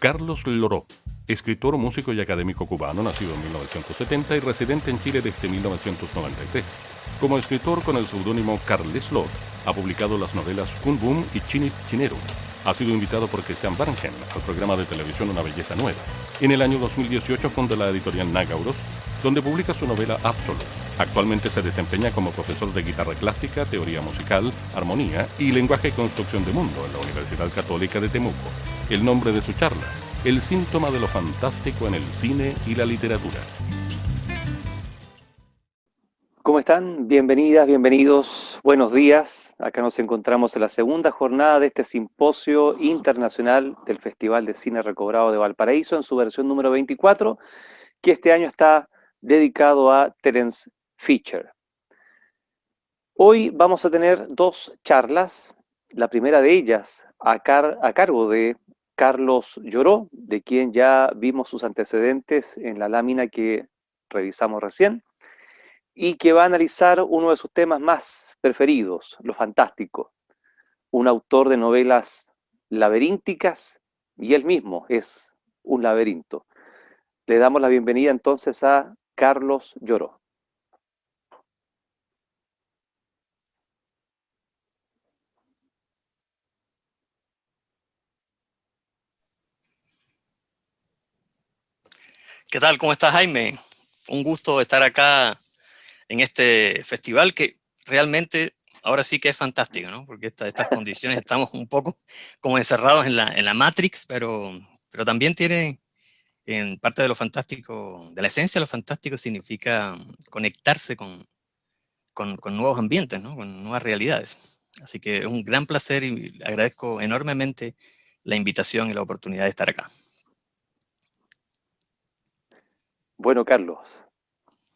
Carlos Loró, escritor, músico y académico cubano, nacido en 1970 y residente en Chile desde 1993. Como escritor con el seudónimo Carles Lot, ha publicado las novelas Kun Boom y Chinis Chinero. Ha sido invitado por Christian Barnhem al programa de televisión Una Belleza Nueva. En el año 2018 funda la editorial Nagauros, donde publica su novela Absolute. Actualmente se desempeña como profesor de guitarra clásica, teoría musical, armonía y lenguaje y construcción de mundo en la Universidad Católica de Temuco. El nombre de su charla: el síntoma de lo fantástico en el cine y la literatura. ¿Cómo están? Bienvenidas, bienvenidos, buenos días. Acá nos encontramos en la segunda jornada de este simposio internacional del Festival de Cine Recobrado de Valparaíso en su versión número 24, que este año está dedicado a Terence Fisher. Hoy vamos a tener dos charlas, la primera de ellas a cargo de Carlos Lloró, de quien ya vimos sus antecedentes en la lámina que revisamos recién, y que va a analizar uno de sus temas más preferidos, lo fantástico. Un autor de novelas laberínticas, y él mismo es un laberinto. Le damos la bienvenida entonces a Carlos Lloró. ¿Qué tal? ¿Cómo estás, Jaime? Un gusto estar acá en este festival que realmente ahora sí que es fantástico, ¿no? Porque estas condiciones estamos un poco como encerrados en la Matrix, pero también tiene en parte de lo fantástico, de la esencia de lo fantástico significa conectarse con nuevos ambientes, ¿no? Con nuevas realidades. Así que es un gran placer y agradezco enormemente la invitación y la oportunidad de estar acá. Bueno, Carlos,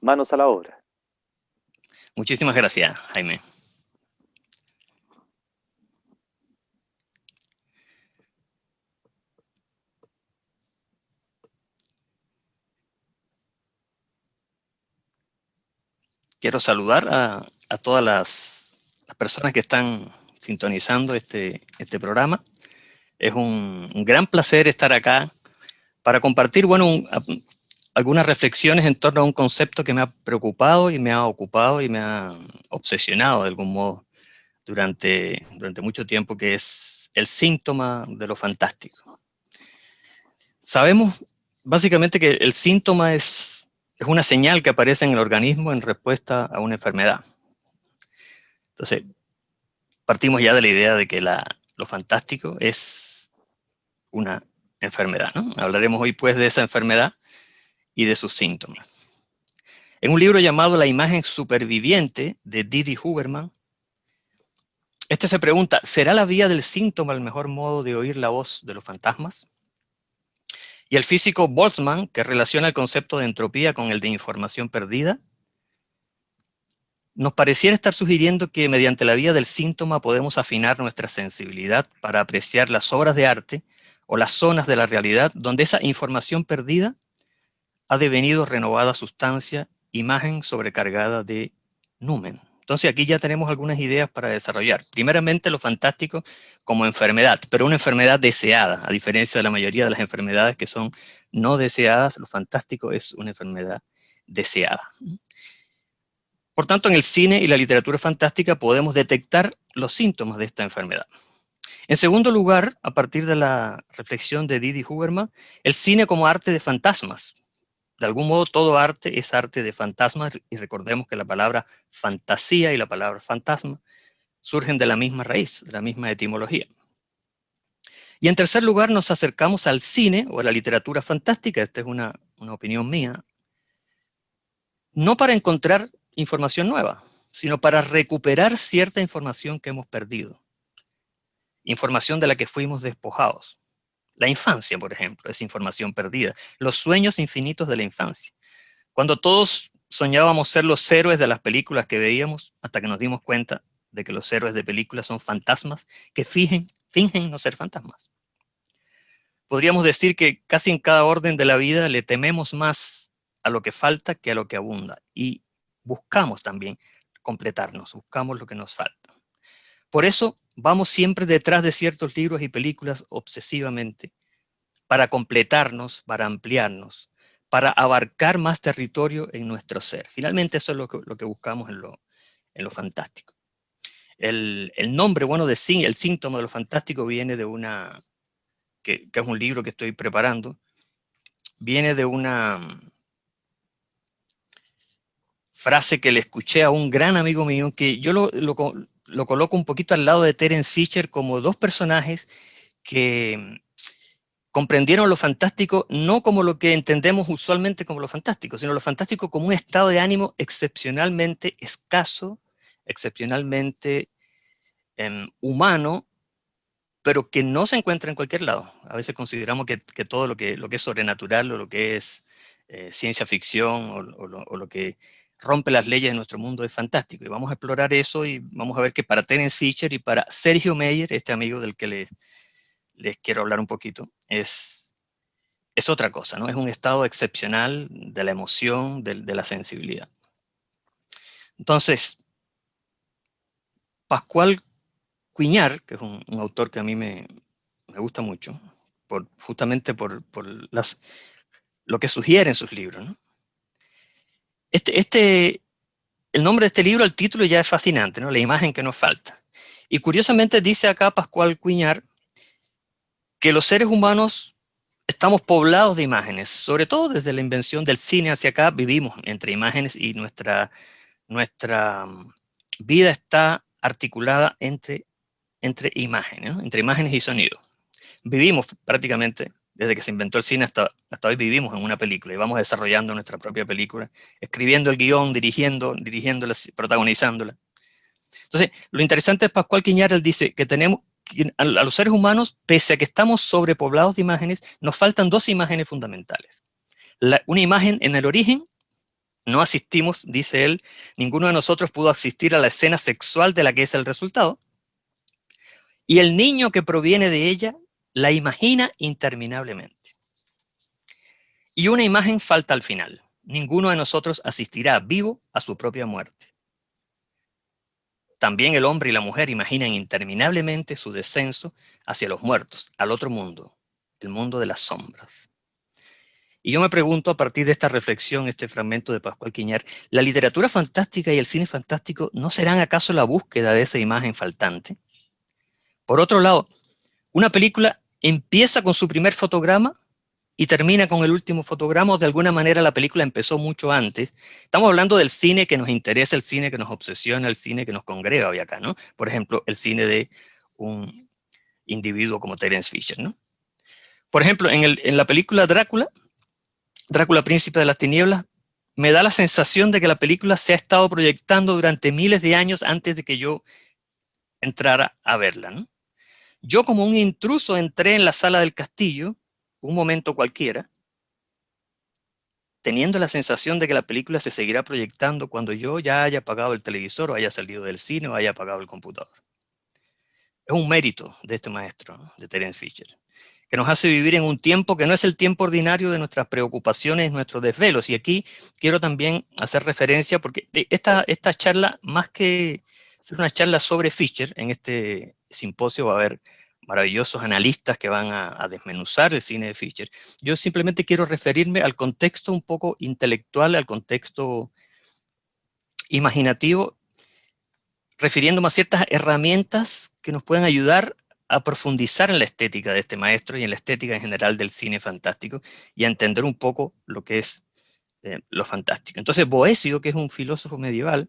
manos a la obra. Muchísimas gracias, Jaime. Quiero saludar a todas las personas que están sintonizando este programa. Es un gran placer estar acá para compartir, bueno, algunas reflexiones en torno a un concepto que me ha preocupado y me ha ocupado y me ha obsesionado de algún modo durante mucho tiempo, que es el síntoma de lo fantástico. Sabemos básicamente que el síntoma es una señal que aparece en el organismo en respuesta a una enfermedad. Entonces, partimos ya de la idea de que lo fantástico es una enfermedad, ¿no? Hablaremos hoy pues de esa enfermedad y de sus síntomas. En un libro llamado La imagen superviviente de Didi Huberman, se pregunta: ¿será la vía del síntoma el mejor modo de oír la voz de los fantasmas? Y el físico Boltzmann, que relaciona el concepto de entropía con el de información perdida, nos pareciera estar sugiriendo que mediante la vía del síntoma podemos afinar nuestra sensibilidad para apreciar las obras de arte o las zonas de la realidad donde esa información perdida ha devenido renovada sustancia, imagen sobrecargada de numen. Entonces aquí ya tenemos algunas ideas para desarrollar. Primeramente, lo fantástico como enfermedad, pero una enfermedad deseada, a diferencia de la mayoría de las enfermedades que son no deseadas. Lo fantástico es una enfermedad deseada. Por tanto, en el cine y la literatura fantástica podemos detectar los síntomas de esta enfermedad. En segundo lugar, a partir de la reflexión de Didi Huberman, el cine como arte de fantasmas. De algún modo, todo arte es arte de fantasmas, y recordemos que la palabra fantasía y la palabra fantasma surgen de la misma raíz, de la misma etimología. Y en tercer lugar, nos acercamos al cine o a la literatura fantástica. Esta es una opinión mía. No para encontrar información nueva, sino para recuperar cierta información que hemos perdido. Información de la que fuimos despojados. La infancia, por ejemplo, es información perdida. Los sueños infinitos de la infancia. Cuando todos soñábamos ser los héroes de las películas que veíamos, hasta que nos dimos cuenta de que los héroes de películas son fantasmas que fingen no ser fantasmas. Podríamos decir que casi en cada orden de la vida le tememos más a lo que falta que a lo que abunda, y buscamos también completarnos, buscamos lo que nos falta. Por eso vamos siempre detrás de ciertos libros y películas obsesivamente, para completarnos, para ampliarnos, para abarcar más territorio en nuestro ser. Finalmente eso es lo que buscamos en lo fantástico. El nombre, bueno, el síntoma de lo fantástico viene de que es un libro que estoy preparando, viene de una frase que le escuché a un gran amigo mío, que yo lo coloco un poquito al lado de Terence Fisher como dos personajes que comprendieron lo fantástico no como lo que entendemos usualmente como lo fantástico, sino lo fantástico como un estado de ánimo excepcionalmente escaso, excepcionalmente humano, pero que no se encuentra en cualquier lado. A veces consideramos que todo lo que es sobrenatural o lo que es ciencia ficción o lo que rompe las leyes de nuestro mundo es fantástico. Y vamos a explorar eso y vamos a ver que para Terence Fisher y para Sergio Meyer, este amigo del que les quiero hablar un poquito, es otra cosa, ¿no? Es un estado excepcional de la emoción, de la sensibilidad. Entonces, Pascual Quiñar, que es un autor que a mí me gusta mucho, justamente por lo que sugiere en sus libros, ¿no? El nombre de este libro, el título ya es fascinante, ¿no? La imagen que nos falta. Y curiosamente dice acá Pascual Quiñar que los seres humanos estamos poblados de imágenes, sobre todo desde la invención del cine hacia acá, vivimos entre imágenes y nuestra vida está articulada entre imágenes, ¿no? Entre imágenes y sonido. Vivimos prácticamente, desde que se inventó el cine hasta hoy, vivimos en una película y vamos desarrollando nuestra propia película, escribiendo el guión, dirigiéndola, protagonizándola. Entonces, lo interesante es Pascual Quiñar, él dice que a los seres humanos, pese a que estamos sobrepoblados de imágenes, nos faltan dos imágenes fundamentales. Una imagen en el origen, no asistimos, dice él, ninguno de nosotros pudo asistir a la escena sexual de la que es el resultado, y el niño que proviene de ella la imagina interminablemente. Y una imagen falta al final. Ninguno de nosotros asistirá vivo a su propia muerte. También el hombre y la mujer imaginan interminablemente su descenso hacia los muertos, al otro mundo, el mundo de las sombras. Y yo me pregunto, a partir de esta reflexión, este fragmento de Pascual Quiñar, ¿la literatura fantástica y el cine fantástico no serán acaso la búsqueda de esa imagen faltante? Por otro lado, una película empieza con su primer fotograma y termina con el último fotograma, o de alguna manera la película empezó mucho antes. Estamos hablando del cine que nos interesa, el cine que nos obsesiona, el cine que nos congrega hoy acá, ¿no? Por ejemplo, el cine de un individuo como Terence Fisher, ¿no? Por ejemplo, en la película Drácula, Príncipe de las Tinieblas, me da la sensación de que la película se ha estado proyectando durante miles de años antes de que yo entrara a verla, ¿no? Yo como un intruso entré en la sala del castillo, un momento cualquiera, teniendo la sensación de que la película se seguirá proyectando cuando yo ya haya apagado el televisor o haya salido del cine o haya apagado el computador. Es un mérito de este maestro, ¿no? De Terence Fisher, que nos hace vivir en un tiempo que no es el tiempo ordinario de nuestras preocupaciones, nuestros desvelos. Y aquí quiero también hacer referencia, porque esta charla, más que ser una charla sobre Fisher, en este simposio va a haber maravillosos analistas que van a desmenuzar el cine de Fisher. Yo simplemente quiero referirme al contexto un poco intelectual, al contexto imaginativo, refiriéndome a ciertas herramientas que nos pueden ayudar a profundizar en la estética de este maestro y en la estética en general del cine fantástico y a entender un poco lo que es lo fantástico. Entonces, Boecio, que es un filósofo medieval,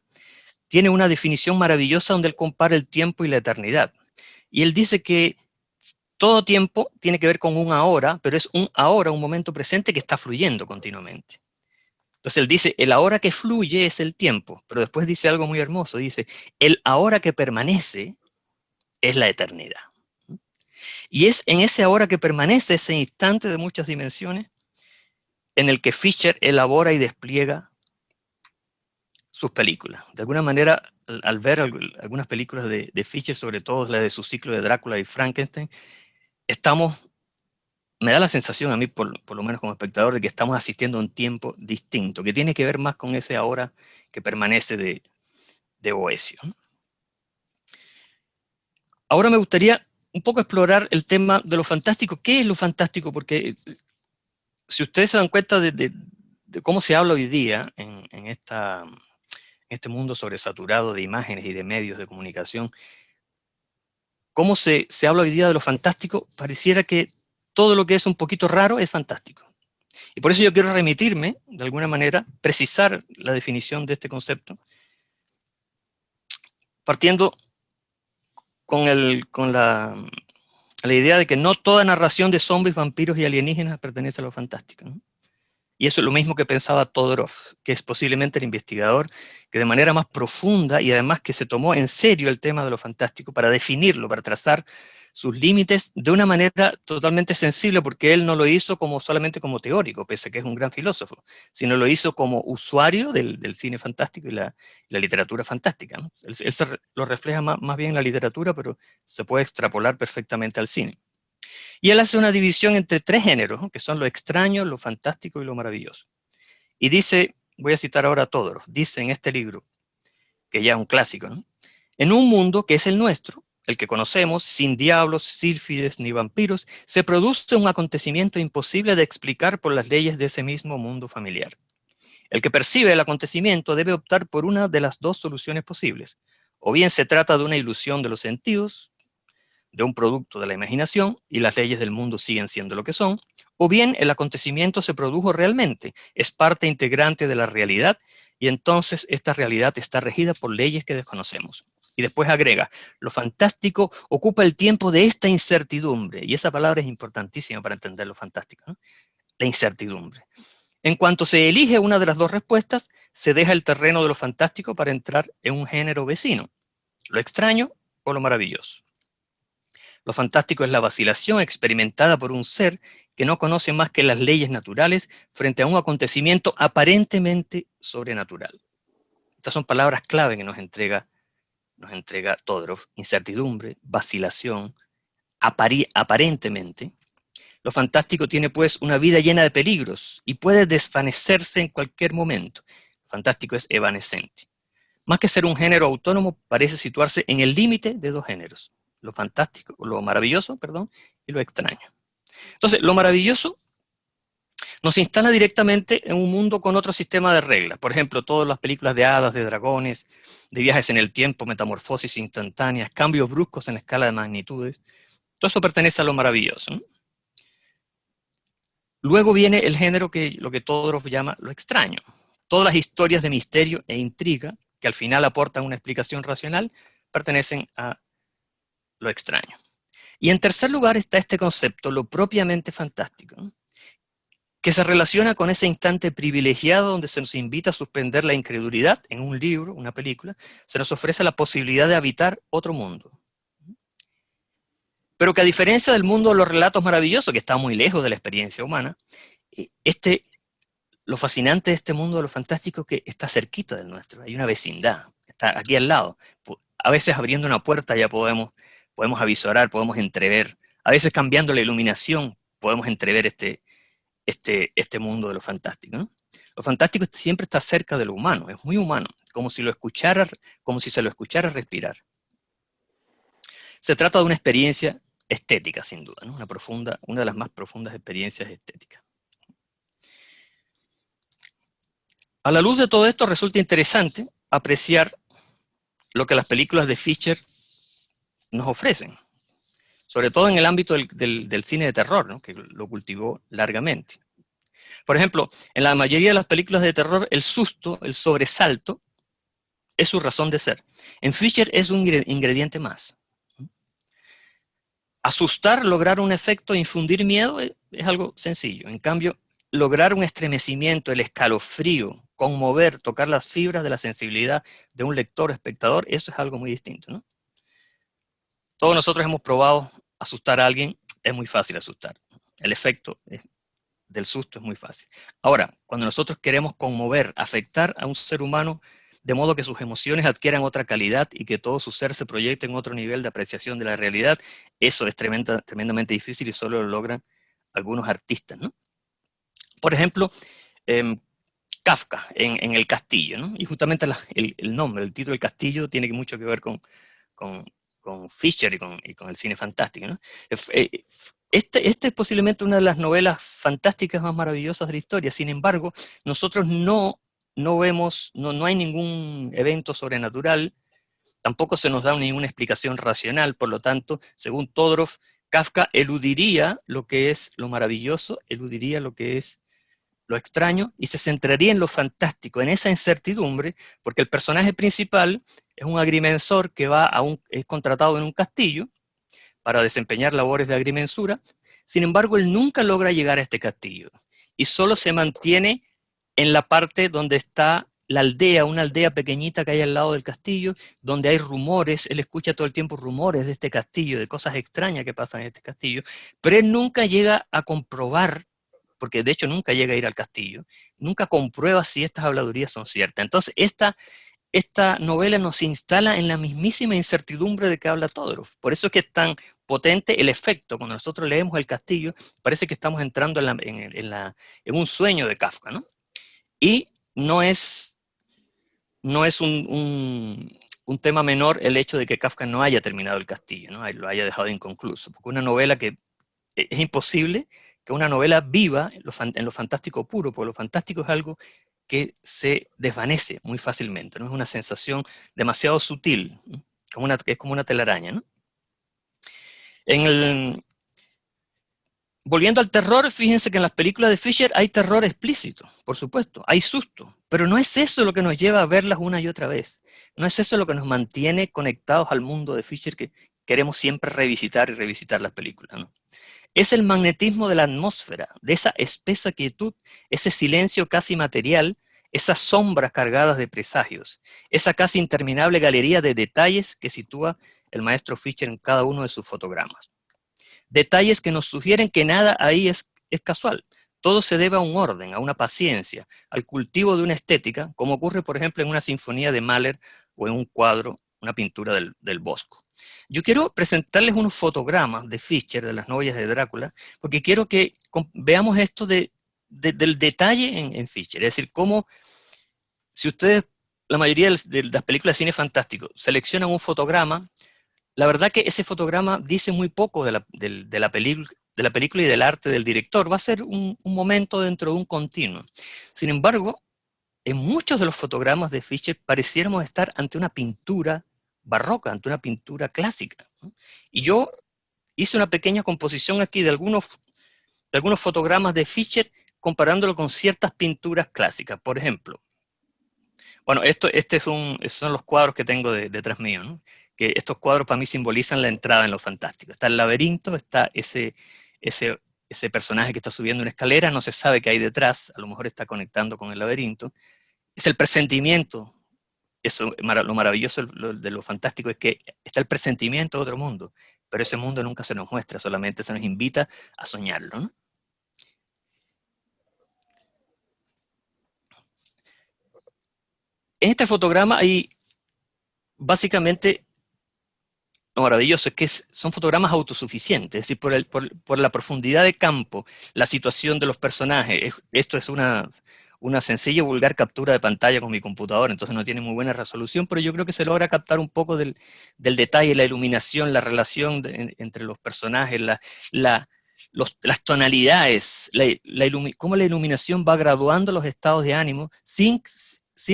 tiene una definición maravillosa donde él compara el tiempo y la eternidad. Y él dice que todo tiempo tiene que ver con un ahora, pero es un ahora, un momento presente que está fluyendo continuamente. Entonces él dice, el ahora que fluye es el tiempo, pero después dice algo muy hermoso, dice, el ahora que permanece es la eternidad. Y es en ese ahora que permanece, ese instante de muchas dimensiones, en el que Fisher elabora y despliega sus películas. De alguna manera, al ver algunas películas de Fisher, sobre todo la de su ciclo de Drácula y Frankenstein, me da la sensación a mí, por lo menos como espectador, de que estamos asistiendo a un tiempo distinto, que tiene que ver más con ese ahora que permanece de Boecio. Ahora me gustaría un poco explorar el tema de lo fantástico. ¿Qué es lo fantástico? Porque si ustedes se dan cuenta de cómo se habla hoy día en este mundo sobresaturado de imágenes y de medios de comunicación, cómo se habla hoy día de lo fantástico, pareciera que todo lo que es un poquito raro es fantástico. Y por eso yo quiero remitirme, de alguna manera, precisar la definición de este concepto, partiendo con la idea de que no toda narración de zombies, vampiros y alienígenas pertenece a lo fantástico, ¿no? Y eso es lo mismo que pensaba Todorov, que es posiblemente el investigador que de manera más profunda y además que se tomó en serio el tema de lo fantástico para definirlo, para trazar sus límites de una manera totalmente sensible, porque él no lo hizo solamente como teórico, pese a que es un gran filósofo, sino lo hizo como usuario del cine fantástico y la literatura fantástica, ¿no? Él lo refleja más bien en la literatura, pero se puede extrapolar perfectamente al cine. Y él hace una división entre 3 géneros, ¿no? Que son lo extraño, lo fantástico y lo maravilloso. Y dice, voy a citar ahora a Todorov, dice en este libro, que ya es un clásico, ¿no? En un mundo que es el nuestro, el que conocemos, sin diablos, sílfides ni vampiros, se produce un acontecimiento imposible de explicar por las leyes de ese mismo mundo familiar. El que percibe el acontecimiento debe optar por una de las 2 soluciones posibles. O bien se trata de una ilusión de los sentidos, de un producto de la imaginación, y las leyes del mundo siguen siendo lo que son, o bien el acontecimiento se produjo realmente, es parte integrante de la realidad, y entonces esta realidad está regida por leyes que desconocemos. Y después agrega, lo fantástico ocupa el tiempo de esta incertidumbre, y esa palabra es importantísima para entender lo fantástico, ¿no? La incertidumbre. En cuanto se elige una de las 2 respuestas, se deja el terreno de lo fantástico para entrar en un género vecino, lo extraño o lo maravilloso. Lo fantástico es la vacilación experimentada por un ser que no conoce más que las leyes naturales frente a un acontecimiento aparentemente sobrenatural. Estas son palabras clave que nos entrega Todorov: incertidumbre, vacilación, aparentemente. Lo fantástico tiene pues una vida llena de peligros y puede desvanecerse en cualquier momento. Lo fantástico es evanescente. Más que ser un género autónomo, parece situarse en el límite de 2 géneros: lo fantástico, lo maravilloso, perdón, y lo extraño. Entonces, lo maravilloso nos instala directamente en un mundo con otro sistema de reglas. Por ejemplo, todas las películas de hadas, de dragones, de viajes en el tiempo, metamorfosis instantáneas, cambios bruscos en la escala de magnitudes. Todo eso pertenece a lo maravilloso, ¿no? Luego viene el género lo que Todorov llama lo extraño. Todas las historias de misterio e intriga que al final aportan una explicación racional pertenecen a lo extraño. Y en tercer lugar está este concepto, lo propiamente fantástico, ¿no? Que se relaciona con ese instante privilegiado donde se nos invita a suspender la incredulidad en un libro, una película, se nos ofrece la posibilidad de habitar otro mundo. Pero que a diferencia del mundo de los relatos maravillosos, que está muy lejos de la experiencia humana, lo fascinante de este mundo de lo fantástico es que está cerquita del nuestro, hay una vecindad, está aquí al lado. A veces abriendo una puerta ya podemos avisorar, podemos entrever, a veces cambiando la iluminación podemos entrever este mundo de lo fantástico, ¿no? Lo fantástico siempre está cerca de lo humano, es muy humano, como si se lo escuchara respirar. Se trata de una experiencia estética, sin duda, ¿no? Una de las más profundas experiencias estéticas. A la luz de todo esto resulta interesante apreciar lo que las películas de Fischer nos ofrecen, sobre todo en el ámbito del cine de terror, ¿no? Que lo cultivó largamente. Por ejemplo, en la mayoría de las películas de terror, el susto, el sobresalto, es su razón de ser. En Fischer es un ingrediente más. Asustar, lograr un efecto, infundir miedo, es algo sencillo. En cambio, lograr un estremecimiento, el escalofrío, conmover, tocar las fibras de la sensibilidad de un lector o espectador, eso es algo muy distinto, ¿no? Todos nosotros hemos probado asustar a alguien, es muy fácil asustar. El efecto del susto es muy fácil. Ahora, cuando nosotros queremos conmover, afectar a un ser humano de modo que sus emociones adquieran otra calidad y que todo su ser se proyecte en otro nivel de apreciación de la realidad, eso es tremendamente difícil y solo lo logran algunos artistas, ¿no? Por ejemplo, Kafka en El Castillo, ¿no? Y justamente el nombre, el título del castillo tiene mucho que ver con Fischer y con el cine fantástico, ¿no? Este es posiblemente una de las novelas fantásticas más maravillosas de la historia. Sin embargo, nosotros no vemos, no hay ningún evento sobrenatural, tampoco se nos da ninguna explicación racional. Por lo tanto, según Todorov, Kafka eludiría lo que es lo maravilloso, eludiría lo que es lo extraño, y se centraría en lo fantástico, en esa incertidumbre, porque el personaje principal es un agrimensor que es contratado en un castillo para desempeñar labores de agrimensura. Sin embargo, él nunca logra llegar a este castillo, y solo se mantiene en la parte donde está la aldea, una aldea pequeñita que hay al lado del castillo, donde hay rumores. Él escucha todo el tiempo rumores de este castillo, de cosas extrañas que pasan en este castillo, pero él nunca llega a comprobar, porque de hecho nunca llega a ir al castillo, nunca comprueba si estas habladurías son ciertas. Entonces esta novela nos instala en la mismísima incertidumbre de que habla Todorov. Por eso es que es tan potente el efecto. Cuando nosotros leemos El castillo, parece que estamos entrando en un sueño de Kafka, ¿no? Y no es un tema menor el hecho de que Kafka no haya terminado El castillo, ¿no? Lo haya dejado inconcluso, porque una novela que es imposible que una novela viva en lo fantástico puro, porque lo fantástico es algo que se desvanece muy fácilmente, ¿no? Es una sensación demasiado sutil, ¿no? Es como una telaraña, ¿no? Volviendo al terror, fíjense que en las películas de Fischer hay terror explícito, por supuesto, hay susto, pero no es eso lo que nos lleva a verlas una y otra vez. No es eso lo que nos mantiene conectados al mundo de Fischer, que queremos siempre revisitar y revisitar las películas, ¿no? Es el magnetismo de la atmósfera, de esa espesa quietud, ese silencio casi material, esas sombras cargadas de presagios, esa casi interminable galería de detalles que sitúa el maestro Fischer en cada uno de sus fotogramas. Detalles que nos sugieren que nada ahí es casual. Todo se debe a un orden, a una paciencia, al cultivo de una estética, como ocurre, por ejemplo, en una sinfonía de Mahler o en un cuadro, una pintura del Bosco. Yo quiero presentarles unos fotogramas de Fischer, de las novias de Drácula, porque quiero que veamos esto del detalle en Fischer. Es decir, cómo, si ustedes, la mayoría de las películas de cine fantástico, seleccionan un fotograma, la verdad que ese fotograma dice muy poco de la película y del arte del director. Va a ser un momento dentro de un continuo. Sin embargo, en muchos de los fotogramas de Fischer pareciéramos estar ante una pintura barroca, ante una pintura clásica, ¿no? Y yo hice una pequeña composición aquí de algunos fotogramas de Fischer comparándolo con ciertas pinturas clásicas. Por ejemplo, bueno, estos son los cuadros que tengo detrás mío, ¿no? Que estos cuadros para mí simbolizan la entrada en lo fantástico. Está el laberinto, está ese personaje que está subiendo una escalera, no se sabe qué hay detrás, a lo mejor está conectando con el laberinto. Es el presentimiento. Eso, lo maravilloso de lo fantástico es que está el presentimiento de otro mundo, pero ese mundo nunca se nos muestra, solamente se nos invita a soñarlo, ¿no? En este fotograma hay básicamente lo maravilloso es que son fotogramas autosuficientes, es decir, por la profundidad de campo, la situación de los personajes. Esto es una sencilla y vulgar captura de pantalla con mi computadora, entonces no tiene muy buena resolución, pero yo creo que se logra captar un poco del detalle, la iluminación, la relación entre los personajes, las tonalidades, cómo la iluminación va graduando los estados de ánimo sin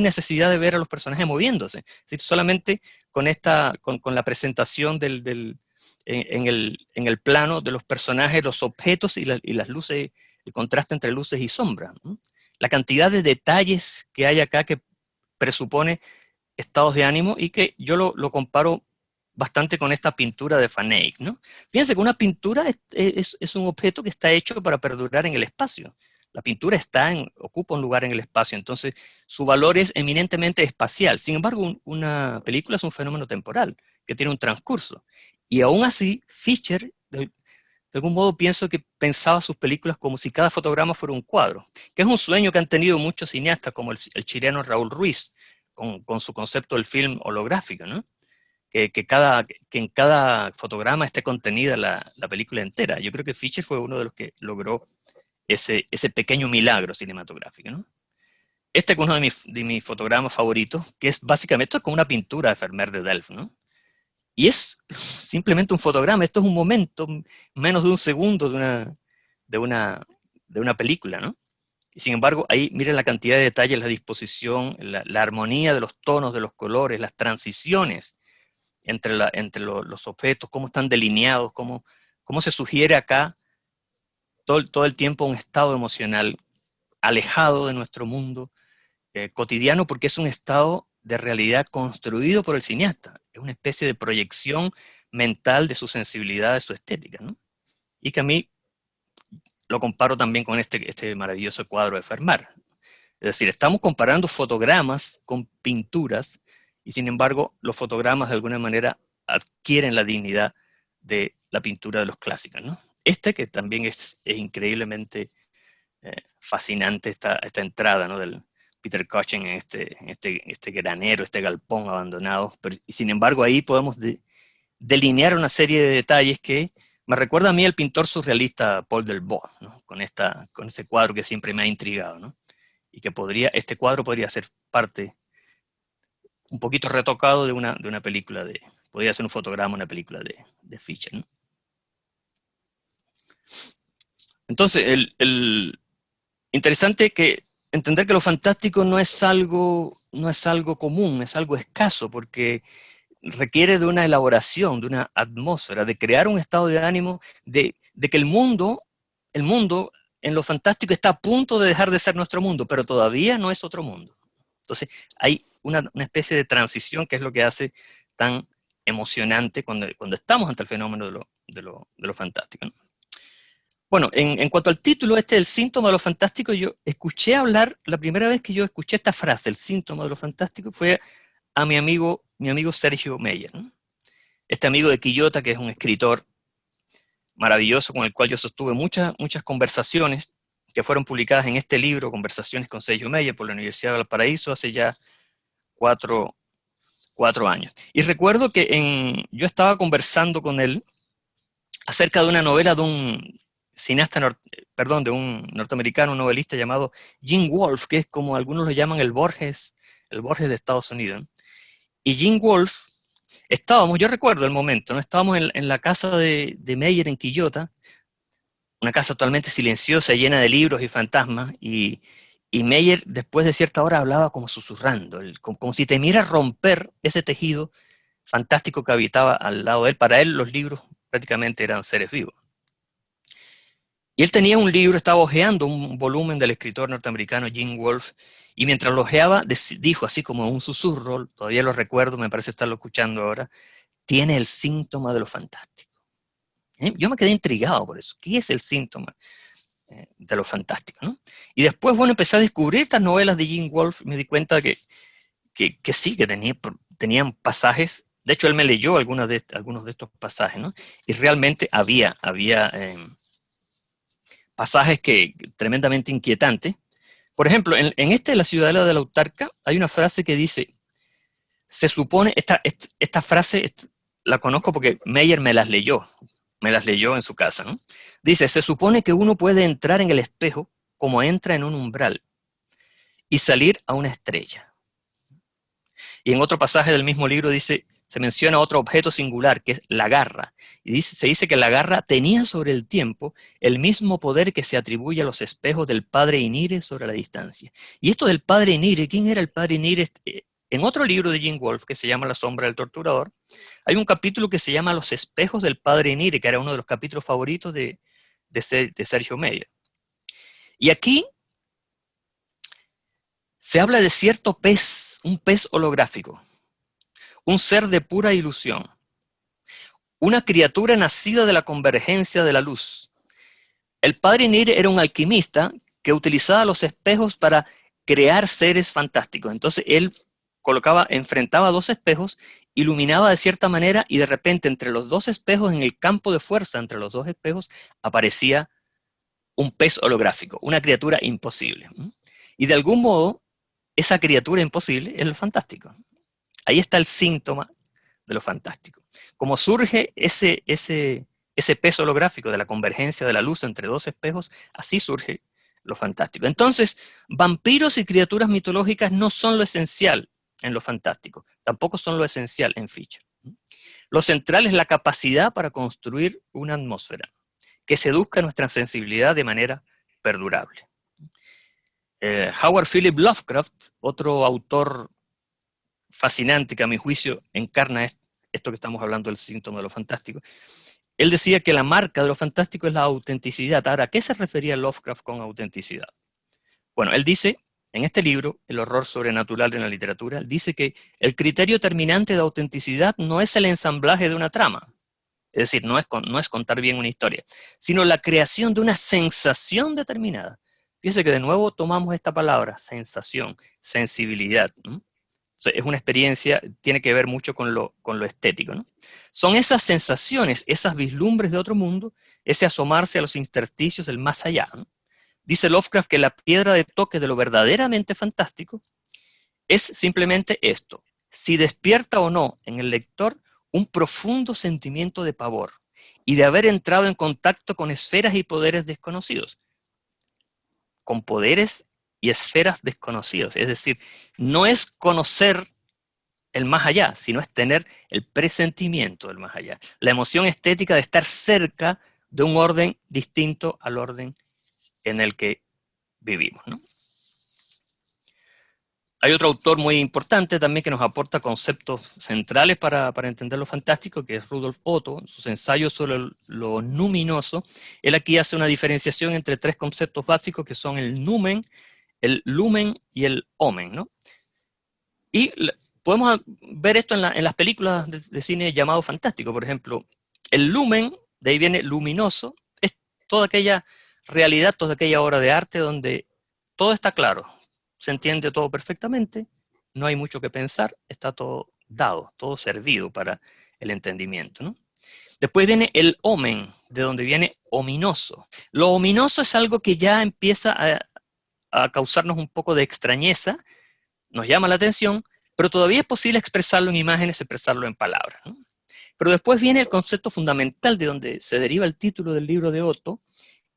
necesidad de ver a los personajes moviéndose. Es decir, solamente con la presentación en el plano de los personajes, los objetos y las luces, el contraste entre luces y sombras, ¿no? La cantidad de detalles que hay acá que presupone estados de ánimo y que yo lo comparo bastante con esta pintura de Van Eyck, ¿no? Fíjense que una pintura es un objeto que está hecho para perdurar en el espacio. La pintura ocupa un lugar en el espacio, entonces su valor es eminentemente espacial. Sin embargo, una película es un fenómeno temporal, que tiene un transcurso. Y aún así, Fischer, de algún modo pienso que pensaba sus películas como si cada fotograma fuera un cuadro, que es un sueño que han tenido muchos cineastas, como el chileno Raúl Ruiz, con su concepto del film holográfico, ¿no? Que en cada fotograma esté contenida la película entera. Yo creo que Fischer fue uno de los que logró ese pequeño milagro cinematográfico, ¿no? Este es uno de mis fotogramas favoritos, que es básicamente como una pintura de Vermeer de Delft, ¿no? Y es simplemente un fotograma, esto es un momento, menos de un segundo de una película, ¿no? Y sin embargo, ahí miren la cantidad de detalles, la disposición, la armonía de los tonos, de los colores, las transiciones entre los objetos, cómo están delineados, cómo se sugiere acá todo el tiempo un estado emocional alejado de nuestro mundo cotidiano, porque es un estado de realidad construido por el cineasta. Es una especie de proyección mental de su sensibilidad, de su estética, ¿no? Y que a mí lo comparo también con este maravilloso cuadro de Vermeer. Es decir, estamos comparando fotogramas con pinturas, y sin embargo, los fotogramas de alguna manera adquieren la dignidad de la pintura de los clásicos, ¿no? Que también es increíblemente fascinante esta entrada, ¿no? Del Peter Cushing en este granero, este galpón abandonado, y sin embargo ahí podemos delinear una serie de detalles que me recuerda a mí al pintor surrealista Paul Delvaux, ¿no? con este cuadro que siempre me ha intrigado, ¿no? Y que este cuadro podría ser parte, un poquito retocado de una película podría ser un fotograma, una película de Fischer, ¿no? Entonces, interesante que entender que lo fantástico no es algo común, es algo escaso, porque requiere de una elaboración, de una atmósfera, de crear un estado de ánimo, de que el mundo en lo fantástico está a punto de dejar de ser nuestro mundo, pero todavía no es otro mundo. Entonces hay una especie de transición que es lo que hace tan emocionante cuando estamos ante el fenómeno de lo fantástico, ¿no? Bueno, en cuanto al título del síntoma de lo fantástico, yo escuché hablar, la primera vez que yo escuché esta frase, el síntoma de lo fantástico, fue a mi amigo Sergio Meyer, ¿no? Este amigo de Quillota, que es un escritor maravilloso con el cual yo sostuve muchas conversaciones que fueron publicadas en este libro, Conversaciones con Sergio Meyer, por la Universidad de Valparaíso, hace ya 4 años. Y recuerdo que yo estaba conversando con él acerca de una novela de un de un norteamericano, un novelista llamado Gene Wolfe, que es como algunos lo llaman el Borges de Estados Unidos, ¿no? Y Gene Wolfe, yo recuerdo el momento, ¿no? Estábamos en la casa de Meyer en Quillota, una casa totalmente silenciosa, llena de libros y fantasmas, y Meyer después de cierta hora hablaba como susurrando, como si temiera romper ese tejido fantástico que habitaba al lado de él. Para él los libros prácticamente eran seres vivos. Y él tenía un libro, estaba hojeando un volumen del escritor norteamericano Gene Wolfe, y mientras lo hojeaba dijo así como un susurro, todavía lo recuerdo, me parece estarlo escuchando ahora, tiene el síntoma de lo fantástico. Yo me quedé intrigado por eso. ¿Qué es el síntoma de lo fantástico, ¿no? Y después, bueno, empecé a descubrir estas novelas de Gene Wolfe y me di cuenta que sí, que tenían pasajes. De hecho, él me leyó algunos de estos pasajes, ¿no? Y realmente había pasajes tremendamente inquietantes. Por ejemplo, en La Ciudadela de la Autarca, hay una frase que dice, se supone, esta frase la conozco porque Meyer me las leyó en su casa, ¿no? Dice, se supone que uno puede entrar en el espejo como entra en un umbral y salir a una estrella. Y en otro pasaje del mismo libro se menciona otro objeto singular, que es la garra. Y se dice que la garra tenía sobre el tiempo el mismo poder que se atribuye a los espejos del padre Inire sobre la distancia. Y esto del padre Inire, ¿quién era el padre Inire? En otro libro de Gene Wolfe, que se llama La sombra del torturador, hay un capítulo que se llama Los espejos del padre Inire, que era uno de los capítulos favoritos de Sergio Meyer. Y aquí se habla de cierto pez, un pez holográfico, un ser de pura ilusión, una criatura nacida de la convergencia de la luz. El padre Inire era un alquimista que utilizaba los espejos para crear seres fantásticos. Entonces él enfrentaba dos espejos, iluminaba de cierta manera y de repente entre los dos espejos, en el campo de fuerza entre los dos espejos, aparecía un pez holográfico, una criatura imposible. Y de algún modo, esa criatura imposible es lo fantástico. Ahí está el síntoma de lo fantástico. Como surge ese pez holográfico de la convergencia de la luz entre dos espejos, así surge lo fantástico. Entonces, vampiros y criaturas mitológicas no son lo esencial en lo fantástico, tampoco son lo esencial en Fischer. Lo central es la capacidad para construir una atmósfera que seduzca nuestra sensibilidad de manera perdurable. Howard Philip Lovecraft, otro autor fascinante que a mi juicio encarna esto que estamos hablando del síntoma de lo fantástico, él decía que la marca de lo fantástico es la autenticidad. Ahora, ¿a qué se refería Lovecraft con autenticidad? Bueno, él dice, en este libro, El horror sobrenatural en la literatura, él dice que el criterio terminante de autenticidad no es el ensamblaje de una trama, es decir, no es contar bien una historia, sino la creación de una sensación determinada. Fíjense que de nuevo tomamos esta palabra, sensación, sensibilidad, ¿no? O sea, es una experiencia, tiene que ver mucho con lo estético, ¿no? Son esas sensaciones, esas vislumbres de otro mundo, ese asomarse a los intersticios del más allá, ¿no? Dice Lovecraft que la piedra de toque de lo verdaderamente fantástico es simplemente esto: si despierta o no en el lector un profundo sentimiento de pavor y de haber entrado en contacto con esferas y poderes desconocidos. Con poderes y esferas desconocidos. Es decir, no es conocer el más allá, sino es tener el presentimiento del más allá. La emoción estética de estar cerca de un orden distinto al orden en el que vivimos, ¿no? Hay otro autor muy importante también que nos aporta conceptos centrales para entender lo fantástico, que es Rudolf Otto. En sus ensayos sobre lo luminoso, él aquí hace una diferenciación entre tres conceptos básicos que son el numen, el lumen y el omen, ¿no? Y podemos ver esto en las películas de cine llamado fantástico. Por ejemplo, el lumen, de ahí viene luminoso, es toda aquella realidad, toda aquella obra de arte donde todo está claro, se entiende todo perfectamente, no hay mucho que pensar, está todo dado, todo servido para el entendimiento, ¿no? Después viene el omen, de donde viene ominoso. Lo ominoso es algo que ya empieza a causarnos un poco de extrañeza, nos llama la atención, pero todavía es posible expresarlo en imágenes, expresarlo en palabras, ¿no? Pero después viene el concepto fundamental de donde se deriva el título del libro de Otto,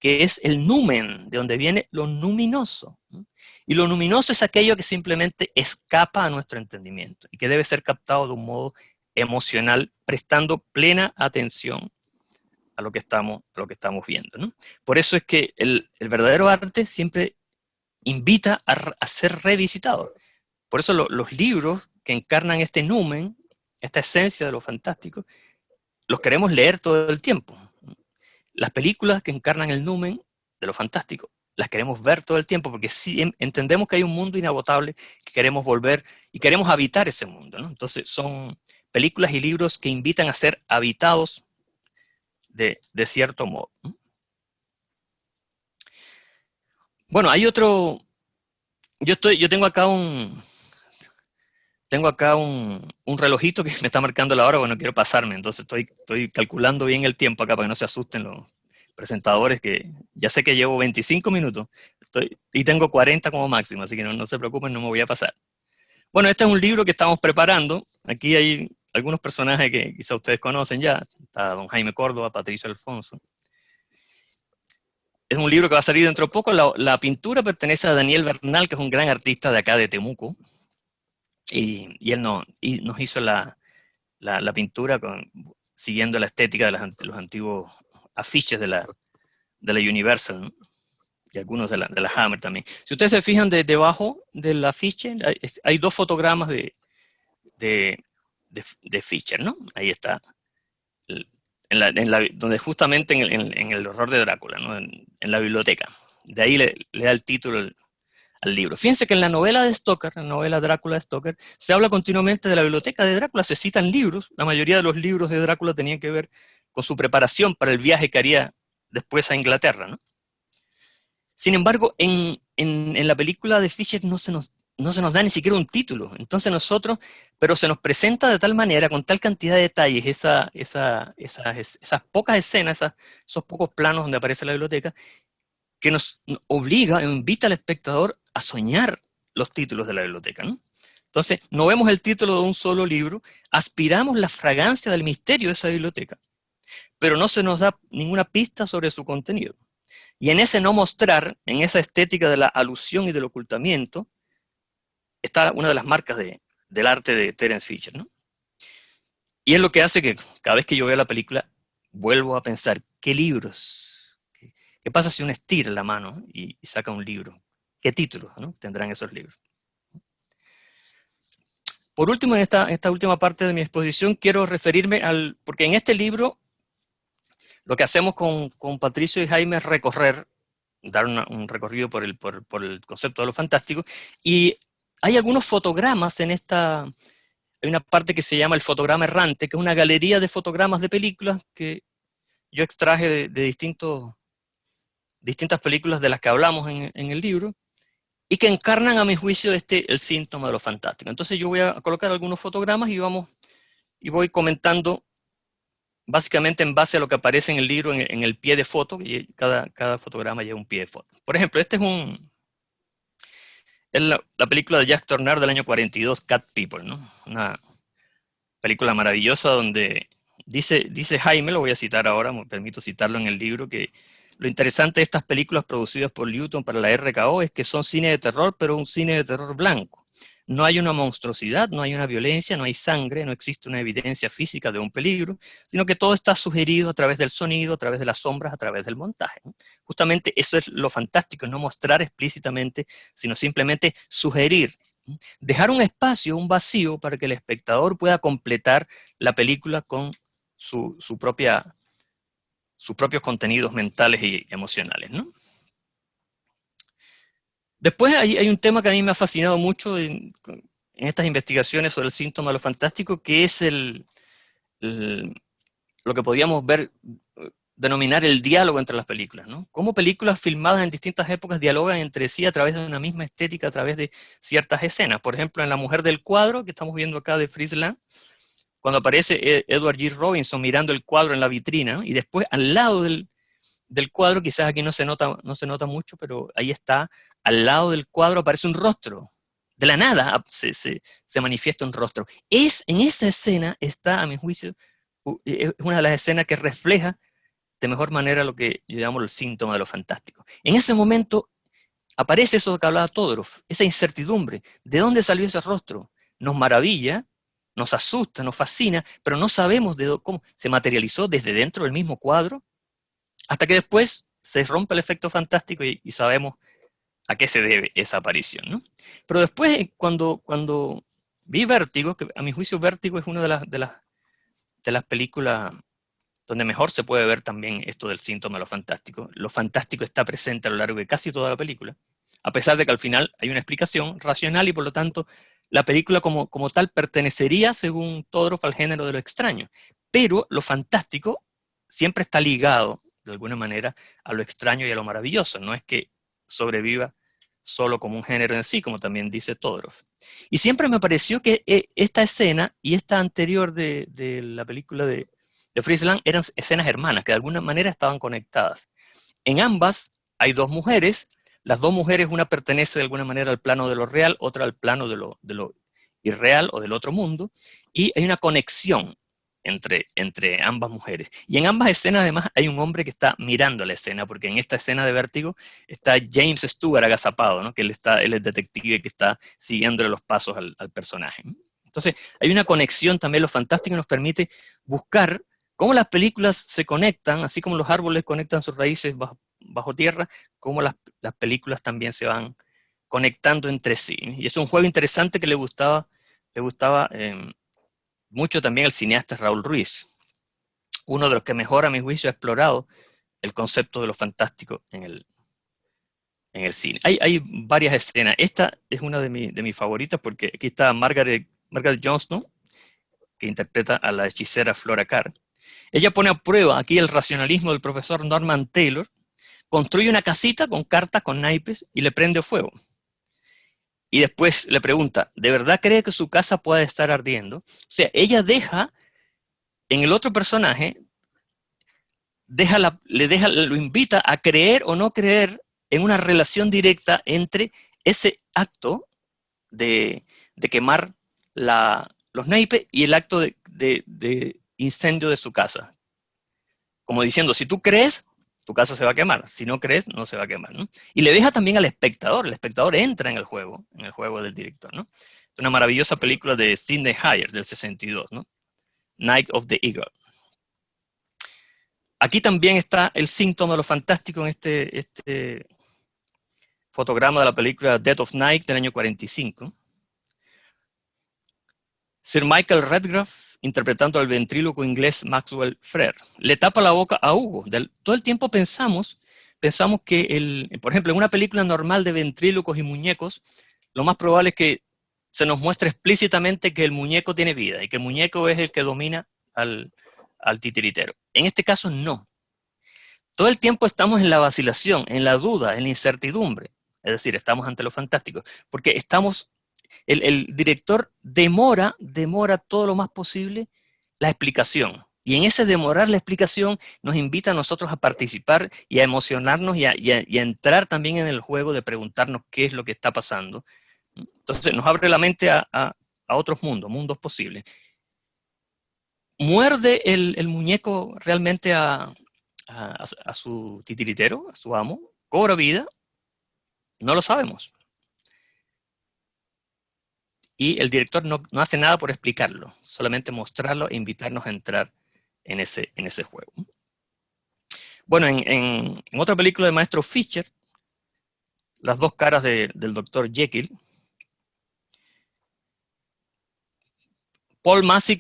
que es el numen, de donde viene lo luminoso, ¿no? Y lo luminoso es aquello que simplemente escapa a nuestro entendimiento y que debe ser captado de un modo emocional, prestando plena atención a lo que estamos viendo, ¿no? Por eso es que el verdadero arte siempre invita a ser revisitado. Por eso los libros que encarnan este numen, esta esencia de lo fantástico, los queremos leer todo el tiempo. Las películas que encarnan el numen de lo fantástico, las queremos ver todo el tiempo, porque sí entendemos que hay un mundo inagotable, que queremos volver y queremos habitar ese mundo, ¿no? Entonces son películas y libros que invitan a ser habitados de cierto modo, ¿no? Bueno, hay otro... Yo tengo acá un relojito que me está marcando la hora, bueno, quiero pasarme, entonces estoy calculando bien el tiempo acá para que no se asusten los presentadores, que ya sé que llevo 25 minutos y tengo 40 como máximo, así que no se preocupen, no me voy a pasar. Bueno, este es un libro que estamos preparando. Aquí hay algunos personajes que quizá ustedes conocen ya. Está don Jaime Córdoba, Patricio Alfonso. Es un libro que va a salir dentro de poco. La pintura pertenece a Daniel Bernal, que es un gran artista de acá de Temuco. Y él nos hizo la pintura siguiendo la estética de los antiguos afiches de la Universal, ¿no? Y algunos de la Hammer también. Si ustedes se fijan debajo del afiche, hay dos fotogramas de Fischer, ¿no? Ahí está, donde justamente en el horror de Drácula, ¿no? En la biblioteca. De ahí le da el título al libro. Fíjense que en la novela de Stoker, la novela Drácula de Stoker, se habla continuamente de la biblioteca de Drácula, se citan libros. La mayoría de los libros de Drácula tenían que ver con su preparación para el viaje que haría después a Inglaterra, ¿no? Sin embargo, en la película de Fischer no se nos da ni siquiera un título. Entonces pero se nos presenta de tal manera, con tal cantidad de detalles, esas pocas escenas, esos pocos planos donde aparece la biblioteca, que nos obliga, invita al espectador a soñar los títulos de la biblioteca, ¿no? Entonces, no vemos el título de un solo libro, aspiramos la fragancia del misterio de esa biblioteca, pero no se nos da ninguna pista sobre su contenido. Y en ese no mostrar, en esa estética de la alusión y del ocultamiento, está una de las marcas del arte de Terence Fisher, ¿no? Y es lo que hace que cada vez que yo veo la película, vuelvo a pensar, ¿qué libros? ¿Qué pasa si uno estira la mano y saca un libro? ¿Qué títulos, ¿no?, tendrán esos libros? Por último, en esta última parte de mi exposición, quiero referirme porque en este libro, lo que hacemos con Patricio y Jaime es dar un recorrido por el concepto de lo fantástico, y hay algunos fotogramas en hay una parte que se llama el fotograma errante, que es una galería de fotogramas de películas que yo extraje de distintas películas de las que hablamos en el libro, y que encarnan, a mi juicio, el síntoma de lo fantástico. Entonces yo voy a colocar algunos fotogramas y voy comentando básicamente en base a lo que aparece en el libro en el pie de foto, y cada fotograma lleva un pie de foto. Por ejemplo, este es la película de Jacques Tourneur del año 42, Cat People, ¿no? Una película maravillosa donde dice Jaime, lo voy a citar ahora, me permito citarlo en el libro, que lo interesante de estas películas producidas por Newton para la RKO es que son cine de terror, pero un cine de terror blanco. No hay una monstruosidad, no hay una violencia, no hay sangre, no existe una evidencia física de un peligro, sino que todo está sugerido a través del sonido, a través de las sombras, a través del montaje. Justamente eso es lo fantástico, no mostrar explícitamente, sino simplemente sugerir, dejar un espacio, un vacío, para que el espectador pueda completar la película con sus propios contenidos mentales y emocionales, ¿no? Después hay un tema que a mí me ha fascinado mucho en estas investigaciones sobre el síntoma de lo fantástico, que es lo que podríamos denominar el diálogo entre las películas, ¿no? Cómo películas filmadas en distintas épocas dialogan entre sí a través de una misma estética, a través de ciertas escenas. Por ejemplo, en La mujer del cuadro, que estamos viendo acá de Fritz Lang, cuando aparece Edward G. Robinson mirando el cuadro en la vitrina, y después al lado del cuadro, quizás aquí no se nota mucho, pero ahí está, al lado del cuadro aparece un rostro. De la nada se manifiesta un rostro. En esa escena está, a mi juicio, es una de las escenas que refleja de mejor manera lo que yo llamo el síntoma de lo fantástico. En ese momento aparece eso de que hablaba Todorov, esa incertidumbre. ¿De dónde salió ese rostro? Nos maravilla, nos asusta, nos fascina, pero no sabemos cómo se materializó desde dentro del mismo cuadro, hasta que después se rompe el efecto fantástico y sabemos a qué se debe esa aparición, ¿no? Pero después, cuando vi Vértigo, que a mi juicio Vértigo es una de las películas donde mejor se puede ver también esto del síntoma de lo fantástico. Lo fantástico está presente a lo largo de casi toda la película, a pesar de que al final hay una explicación racional y por lo tanto la película como tal pertenecería, según Todorov, al género de lo extraño. Pero lo fantástico siempre está ligado, de alguna manera, a lo extraño y a lo maravilloso. No es que sobreviva solo como un género en sí, como también dice Todorov. Y siempre me pareció que esta escena y esta anterior de la película de Fritz Lang eran escenas hermanas, que de alguna manera estaban conectadas. En ambas hay dos mujeres. Las dos mujeres, una pertenece de alguna manera al plano de lo real, otra al plano de lo irreal o del otro mundo, y hay una conexión entre ambas mujeres. Y en ambas escenas, además, hay un hombre que está mirando la escena, porque en esta escena de Vértigo está James Stewart agazapado, ¿no? Que él es detective que está siguiéndole los pasos al personaje. Entonces, hay una conexión también. Lo fantástico nos permite buscar cómo las películas se conectan, así como los árboles conectan sus raíces bajo tierra, cómo las películas también se van conectando entre sí. Y es un juego interesante que le gustaba mucho también al cineasta Raúl Ruiz, uno de los que mejor, a mi juicio, ha explorado el concepto de lo fantástico en el cine. Hay varias escenas. Esta es una de mis favoritas porque aquí está Margaret Johnston, que interpreta a la hechicera Flora Carr. Ella pone a prueba aquí el racionalismo del profesor Norman Taylor, construye una casita con cartas, con naipes, y le prende fuego. Y después le pregunta, ¿de verdad cree que su casa puede estar ardiendo? O sea, ella deja, en el otro personaje, lo invita a creer o no creer en una relación directa entre ese acto de quemar los naipes y el acto de incendio de su casa. Como diciendo, si tú crees, tu casa se va a quemar. Si no crees, no se va a quemar, ¿no? Y le deja también al espectador. El espectador entra en el juego del director, ¿no? Es una maravillosa película de Sidney Hayers del 62, ¿no? Night of the Eagle. Aquí también está el síntoma de lo fantástico en este fotograma de la película Dead of Night del año 45. Sir Michael Redgrave, interpretando al ventríloco inglés Maxwell Frere, le tapa la boca a Hugo. Todo el tiempo pensamos que, por ejemplo, en una película normal de ventrílocos y muñecos, lo más probable es que se nos muestre explícitamente que el muñeco tiene vida y que el muñeco es el que domina al titiritero. En este caso, no. Todo el tiempo estamos en la vacilación, en la duda, en la incertidumbre. Es decir, estamos ante lo fantástico. Porque el director demora todo lo más posible la explicación. Y en ese demorar la explicación nos invita a nosotros a participar y a emocionarnos y a entrar también en el juego de preguntarnos qué es lo que está pasando. Entonces nos abre la mente a otros mundos posibles. ¿Muerde el muñeco realmente a su titiritero, a su amo? ¿Cobra vida? No lo sabemos. Y el director no hace nada por explicarlo, solamente mostrarlo e invitarnos a entrar en ese juego. Bueno, en otra película de Maestro Fischer, Las dos caras del Dr. Jekyll, Paul Massey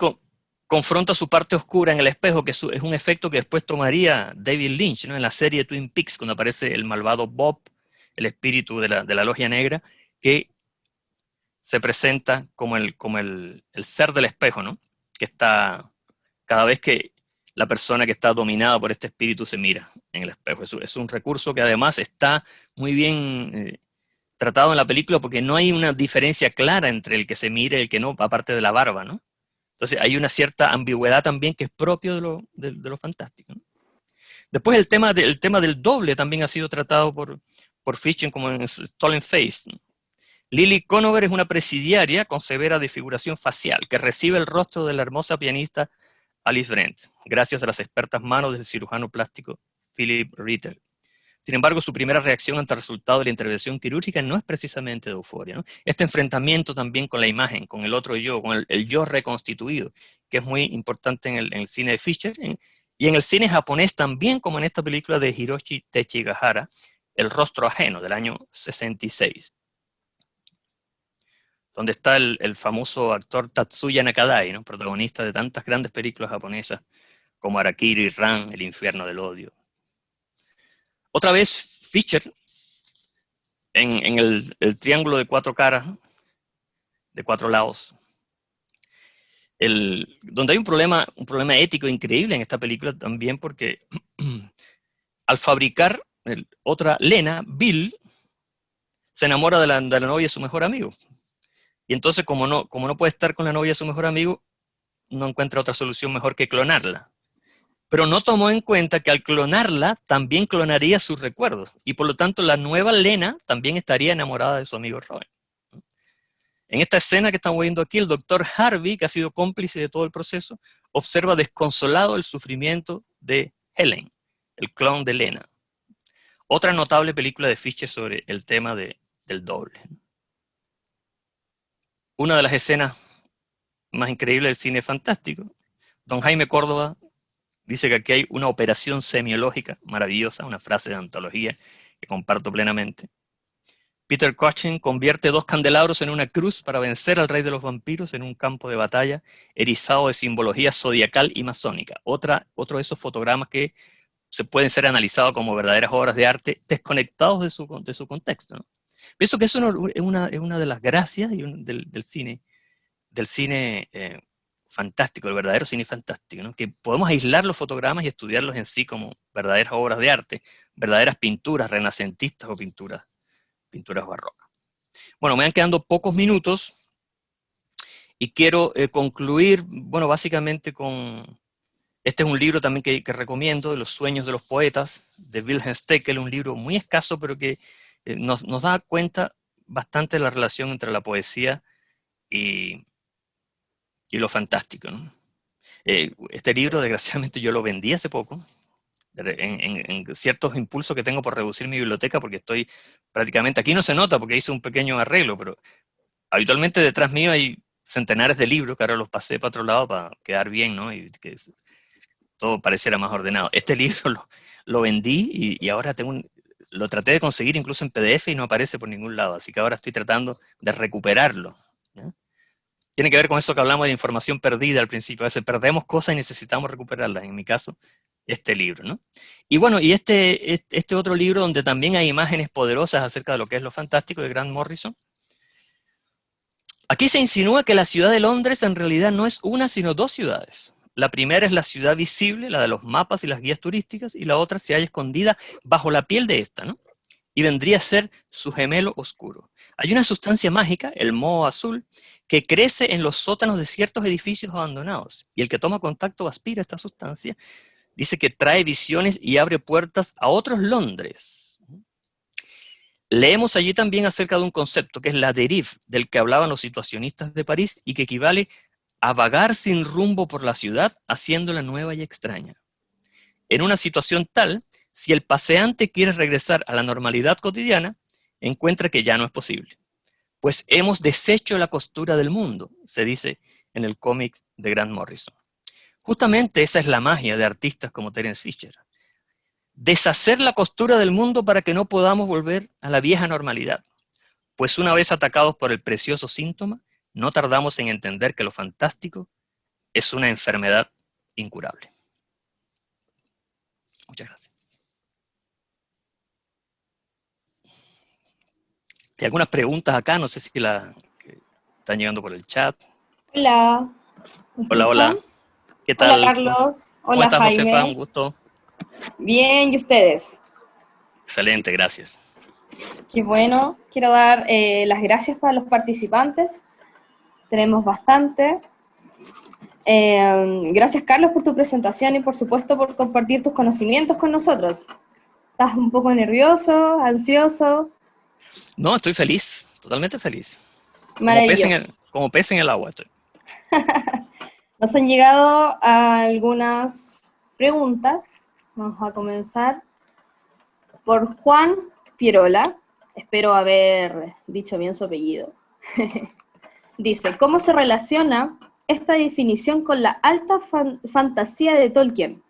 confronta su parte oscura en el espejo, que es un efecto que después tomaría David Lynch, ¿no? En la serie Twin Peaks, cuando aparece el malvado Bob, el espíritu de la logia negra, que se presenta como el ser del espejo, ¿no? Que está, cada vez que la persona que está dominada por este espíritu se mira en el espejo. Es un recurso que además está muy bien tratado en la película, porque no hay una diferencia clara entre el que se mira y el que no, aparte de la barba, ¿no? Entonces hay una cierta ambigüedad también que es propio de lo fantástico, ¿no? Después el tema del doble también ha sido tratado por Fischer como en Stolen Face, ¿no? Lily Conover es una presidiaria con severa desfiguración facial que recibe el rostro de la hermosa pianista Alice Brent, gracias a las expertas manos del cirujano plástico Philip Ritter. Sin embargo, su primera reacción ante el resultado de la intervención quirúrgica no es precisamente de euforia, ¿no? Este enfrentamiento también con la imagen, con el otro yo, con el yo reconstituido, que es muy importante en el cine de Fischer, y en el cine japonés también, como en esta película de Hiroshi Teshigahara, El rostro ajeno, del año 66. Donde está el famoso actor Tatsuya Nakadai, ¿no? Protagonista de tantas grandes películas japonesas como Harakiri, Ran, El infierno del odio. Otra vez Fischer, en el triángulo de cuatro caras, de cuatro lados, donde hay un problema ético increíble en esta película también, porque al fabricar otra Lena, Bill se enamora de la novia de su mejor amigo. Y entonces, como no puede estar con la novia de su mejor amigo, no encuentra otra solución mejor que clonarla. Pero no tomó en cuenta que al clonarla, también clonaría sus recuerdos. Y por lo tanto, la nueva Lena también estaría enamorada de su amigo Robin. En esta escena que estamos viendo aquí, el doctor Harvey, que ha sido cómplice de todo el proceso, observa desconsolado el sufrimiento de Helen, el clon de Lena. Otra notable película de Fischer sobre el tema del doble. Una de las escenas más increíbles del cine fantástico. Don Jaime Córdoba dice que aquí hay una operación semiológica maravillosa, una frase de antología que comparto plenamente. Peter Cushing convierte dos candelabros en una cruz para vencer al rey de los vampiros en un campo de batalla erizado de simbología zodiacal y masónica. Otro de esos fotogramas que se pueden ser analizados como verdaderas obras de arte desconectados de su contexto, ¿no? Pienso que eso es una de las gracias del cine fantástico, el verdadero cine fantástico, ¿no? Que podemos aislar los fotogramas y estudiarlos en sí como verdaderas obras de arte, verdaderas pinturas renacentistas o pinturas barrocas. Bueno, me van quedando pocos minutos y quiero concluir, bueno, básicamente con... Este es un libro también que recomiendo, Los sueños de los poetas, de Wilhelm Steckel, un libro muy escaso, pero que nos da cuenta bastante de la relación entre la poesía y lo fantástico, ¿no? Este libro, desgraciadamente, yo lo vendí hace poco, en ciertos impulsos que tengo por reducir mi biblioteca, porque estoy prácticamente, aquí no se nota porque hice un pequeño arreglo, pero habitualmente detrás mío hay centenares de libros que ahora los pasé para otro lado para quedar bien, ¿no? Y que todo pareciera más ordenado. Este libro lo vendí y ahora lo traté de conseguir incluso en PDF y no aparece por ningún lado, así que ahora estoy tratando de recuperarlo, ¿ya? Tiene que ver con eso que hablamos de información perdida al principio. A veces perdemos cosas y necesitamos recuperarlas. En mi caso, este libro, ¿no? Y bueno, y este otro libro donde también hay imágenes poderosas acerca de lo que es lo fantástico, de Grant Morrison. Aquí se insinúa que la ciudad de Londres en realidad no es una, sino dos ciudades. La primera es la ciudad visible, la de los mapas y las guías turísticas, y la otra se halla escondida bajo la piel de esta, ¿no? Y vendría a ser su gemelo oscuro. Hay una sustancia mágica, el moho azul, que crece en los sótanos de ciertos edificios abandonados. Y el que toma contacto o aspira esta sustancia, dice que trae visiones y abre puertas a otros Londres. Leemos allí también acerca de un concepto que es la dérive, del que hablaban los situacionistas de París y que equivale a vagar sin rumbo por la ciudad, haciéndola nueva y extraña. En una situación tal, si el paseante quiere regresar a la normalidad cotidiana, encuentra que ya no es posible. Pues hemos deshecho la costura del mundo, se dice en el cómic de Grant Morrison. Justamente esa es la magia de artistas como Terence Fisher. Deshacer la costura del mundo para que no podamos volver a la vieja normalidad. Pues una vez atacados por el precioso síntoma, no tardamos en entender que lo fantástico es una enfermedad incurable. Muchas gracias. Hay algunas preguntas acá, no sé si que están llegando por el chat. Hola. Hola, hola. ¿Qué tal? Hola, Carlos. ¿Cómo Hola, estás, Jaime. Josefa? Un gusto. Bien, ¿y ustedes? Excelente, gracias. Qué bueno. Quiero dar las gracias para los participantes. Tenemos bastante. Gracias, Carlos, por tu presentación y, por supuesto, por compartir tus conocimientos con nosotros. ¿Estás un poco nervioso, ansioso? No, estoy feliz, totalmente feliz. Maravilloso. Como pez en el agua estoy. Nos han llegado algunas preguntas. Vamos a comenzar por Juan Pierola. Espero haber dicho bien su apellido. Dice, ¿cómo se relaciona esta definición con la alta fantasía de Tolkien,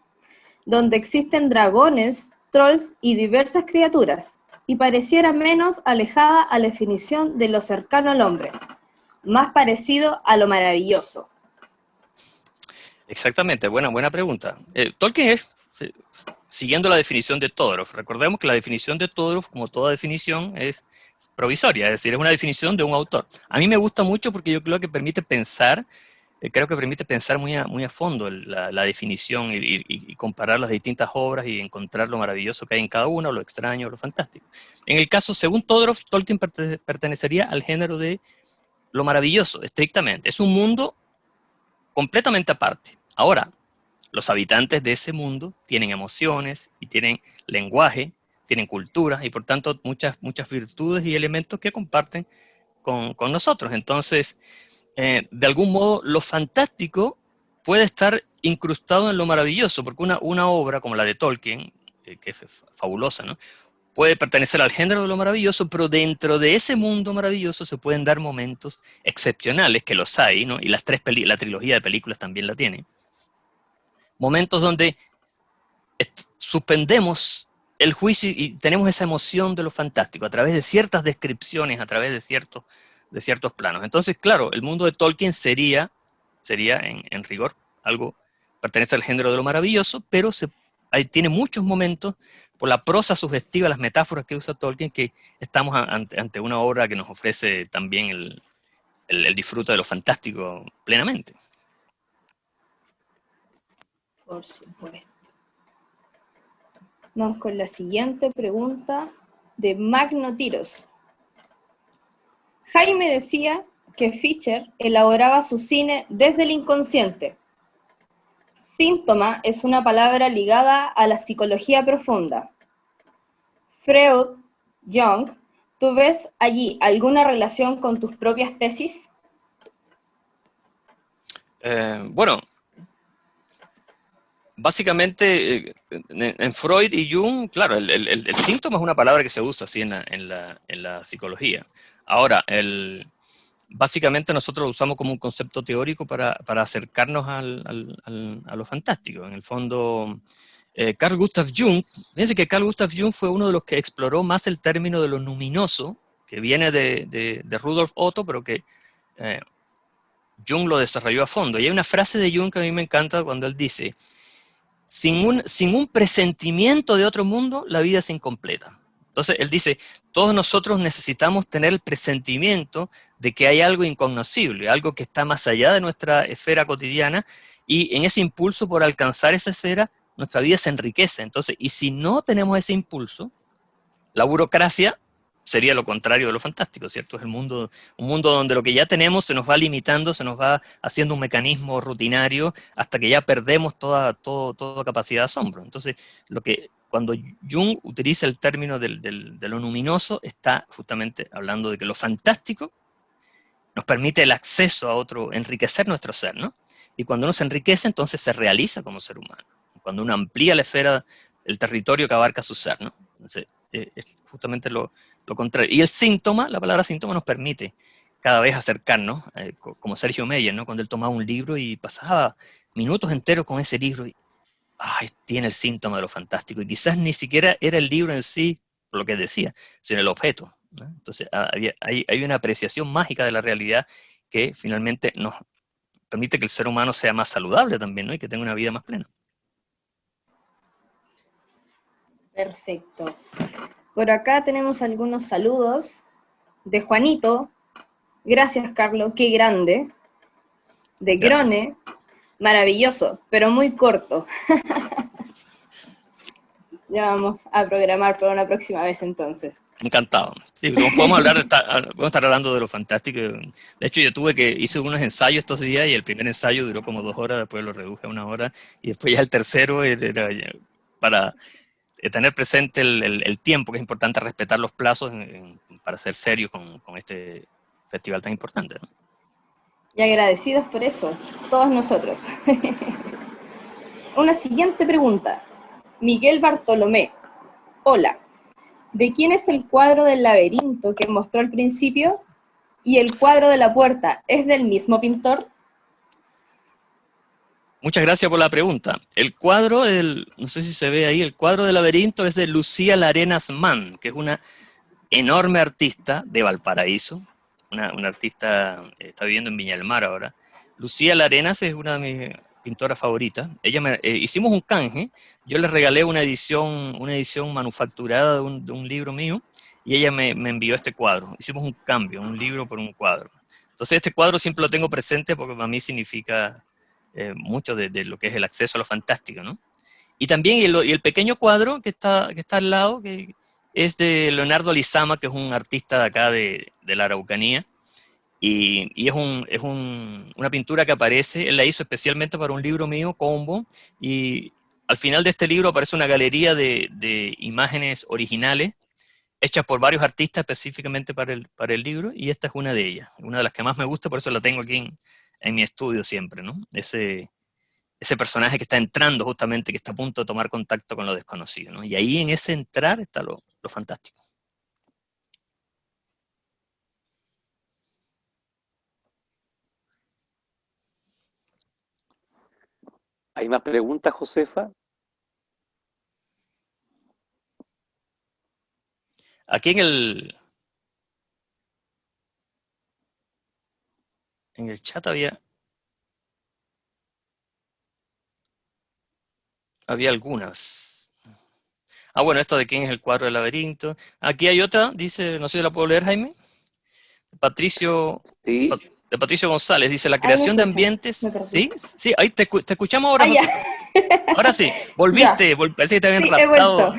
donde existen dragones, trolls y diversas criaturas, y pareciera menos alejada a la definición de lo cercano al hombre, más parecido a lo maravilloso? Exactamente, buena pregunta. Tolkien es, siguiendo la definición de Todorov, recordemos que la definición de Todorov, como toda definición, es provisoria, es decir, es una definición de un autor. A mí me gusta mucho porque yo creo que permite pensar, muy a fondo la definición y comparar las distintas obras y encontrar lo maravilloso que hay en cada una, lo extraño, lo fantástico. En el caso, según Todorov, Tolkien pertenecería al género de lo maravilloso, estrictamente. Es un mundo completamente aparte. Ahora, los habitantes de ese mundo tienen emociones y tienen lenguaje, tienen cultura y por tanto muchas virtudes y elementos que comparten con nosotros. Entonces, de algún modo, lo fantástico puede estar incrustado en lo maravilloso, porque una obra como la de Tolkien, que es fabulosa, ¿no?, puede pertenecer al género de lo maravilloso, pero dentro de ese mundo maravilloso se pueden dar momentos excepcionales, que los hay, ¿no? Y la trilogía de películas también la tiene. Momentos donde suspendemos el juicio y tenemos esa emoción de lo fantástico a través de ciertas descripciones, a través de ciertos planos. Entonces, claro, el mundo de Tolkien sería en rigor algo, pertenece al género de lo maravilloso, pero tiene muchos momentos, por la prosa sugestiva, las metáforas que usa Tolkien, que estamos ante una obra que nos ofrece también el disfrute de lo fantástico plenamente. Por supuesto. Vamos con la siguiente pregunta de Magno Tiros. Jaime decía que Fisher elaboraba su cine desde el inconsciente. Síntoma es una palabra ligada a la psicología profunda. Freud, Jung, ¿tú ves allí alguna relación con tus propias tesis? Bueno, básicamente en Freud y Jung, claro, el síntoma es una palabra que se usa así en la psicología. Ahora, básicamente nosotros lo usamos como un concepto teórico para acercarnos a lo fantástico. En el fondo, Carl Gustav Jung, fíjense que Carl Gustav Jung fue uno de los que exploró más el término de lo luminoso, que viene de Rudolf Otto, pero que Jung lo desarrolló a fondo. Y hay una frase de Jung que a mí me encanta cuando él dice: sin un presentimiento de otro mundo, la vida es incompleta. Entonces, él dice, todos nosotros necesitamos tener el presentimiento de que hay algo incognoscible, algo que está más allá de nuestra esfera cotidiana, y en ese impulso por alcanzar esa esfera, nuestra vida se enriquece. Entonces, y si no tenemos ese impulso, la burocracia sería lo contrario de lo fantástico, ¿cierto? Es un mundo donde lo que ya tenemos se nos va limitando, se nos va haciendo un mecanismo rutinario hasta que ya perdemos toda capacidad de asombro. Entonces, cuando Jung utiliza el término de lo luminoso, está justamente hablando de que lo fantástico nos permite el acceso a otro, enriquecer nuestro ser, ¿no? Y cuando uno se enriquece, entonces se realiza como ser humano. Cuando uno amplía la esfera, el territorio que abarca su ser, ¿no? Entonces, es justamente lo contrario. Y el síntoma, la palabra síntoma nos permite cada vez acercarnos, como Sergio Meyer, ¿no? Cuando él tomaba un libro y pasaba minutos enteros con ese libro y tiene el síntoma de lo fantástico. Y quizás ni siquiera era el libro en sí, lo que decía, sino el objeto, ¿no? Entonces hay una apreciación mágica de la realidad que finalmente nos permite que el ser humano sea más saludable también, ¿no? Y que tenga una vida más plena. Perfecto. Por acá tenemos algunos saludos de Juanito. Gracias, Carlos, qué grande. De Grone, maravilloso, pero muy corto. Ya vamos a programar para una próxima vez entonces. Encantado. Sí, podemos estar hablando de lo fantástico. De hecho, hice unos ensayos estos días y el primer ensayo duró como 2 horas, después lo reduje a 1 hora y después ya el tercero era para tener presente el tiempo, que es importante respetar los plazos para ser serios con este festival tan importante, ¿no? Y agradecidos por eso, todos nosotros. Una siguiente pregunta. Miguel Bartolomé. Hola. ¿De quién es el cuadro del laberinto que mostró al principio? ¿Y el cuadro de la puerta es del mismo pintor? Muchas gracias por la pregunta. El cuadro, no sé si se ve ahí, el cuadro del laberinto es de Lucía Larenas Mann, que es una enorme artista de Valparaíso, una artista, está viviendo en Viña del Mar ahora. Lucía Larenas es una de mis pintoras favoritas. Hicimos un canje, yo le regalé una edición manufacturada de un libro mío, y ella me envió este cuadro. Hicimos un cambio, un libro por un cuadro. Entonces este cuadro siempre lo tengo presente porque para mí significa mucho de lo que es el acceso a lo fantástico, ¿no? Y también el pequeño cuadro que está al lado, que es de Leonardo Lizama, que es un artista de acá de la Araucanía, y es una pintura que aparece, él la hizo especialmente para un libro mío, Combo, y al final de este libro aparece una galería de imágenes originales, hechas por varios artistas específicamente para el libro, y esta es una de ellas, una de las que más me gusta, por eso la tengo aquí en mi estudio siempre, ¿no? Ese personaje que está entrando justamente, que está a punto de tomar contacto con lo desconocido, ¿no? Y ahí en ese entrar está lo fantástico. ¿Hay más preguntas, Josefa? Aquí en el chat había algunas. Bueno, esto de quién es el cuadro del laberinto. Aquí hay otra, dice, no sé si la puedo leer, Jaime. Patricio, Sí. de Patricio González, dice, la creación de ambientes. ¿Sí? Sí, ahí te escuchamos ahora. Ya. Ahora sí, volviste, parece que te habían raptado.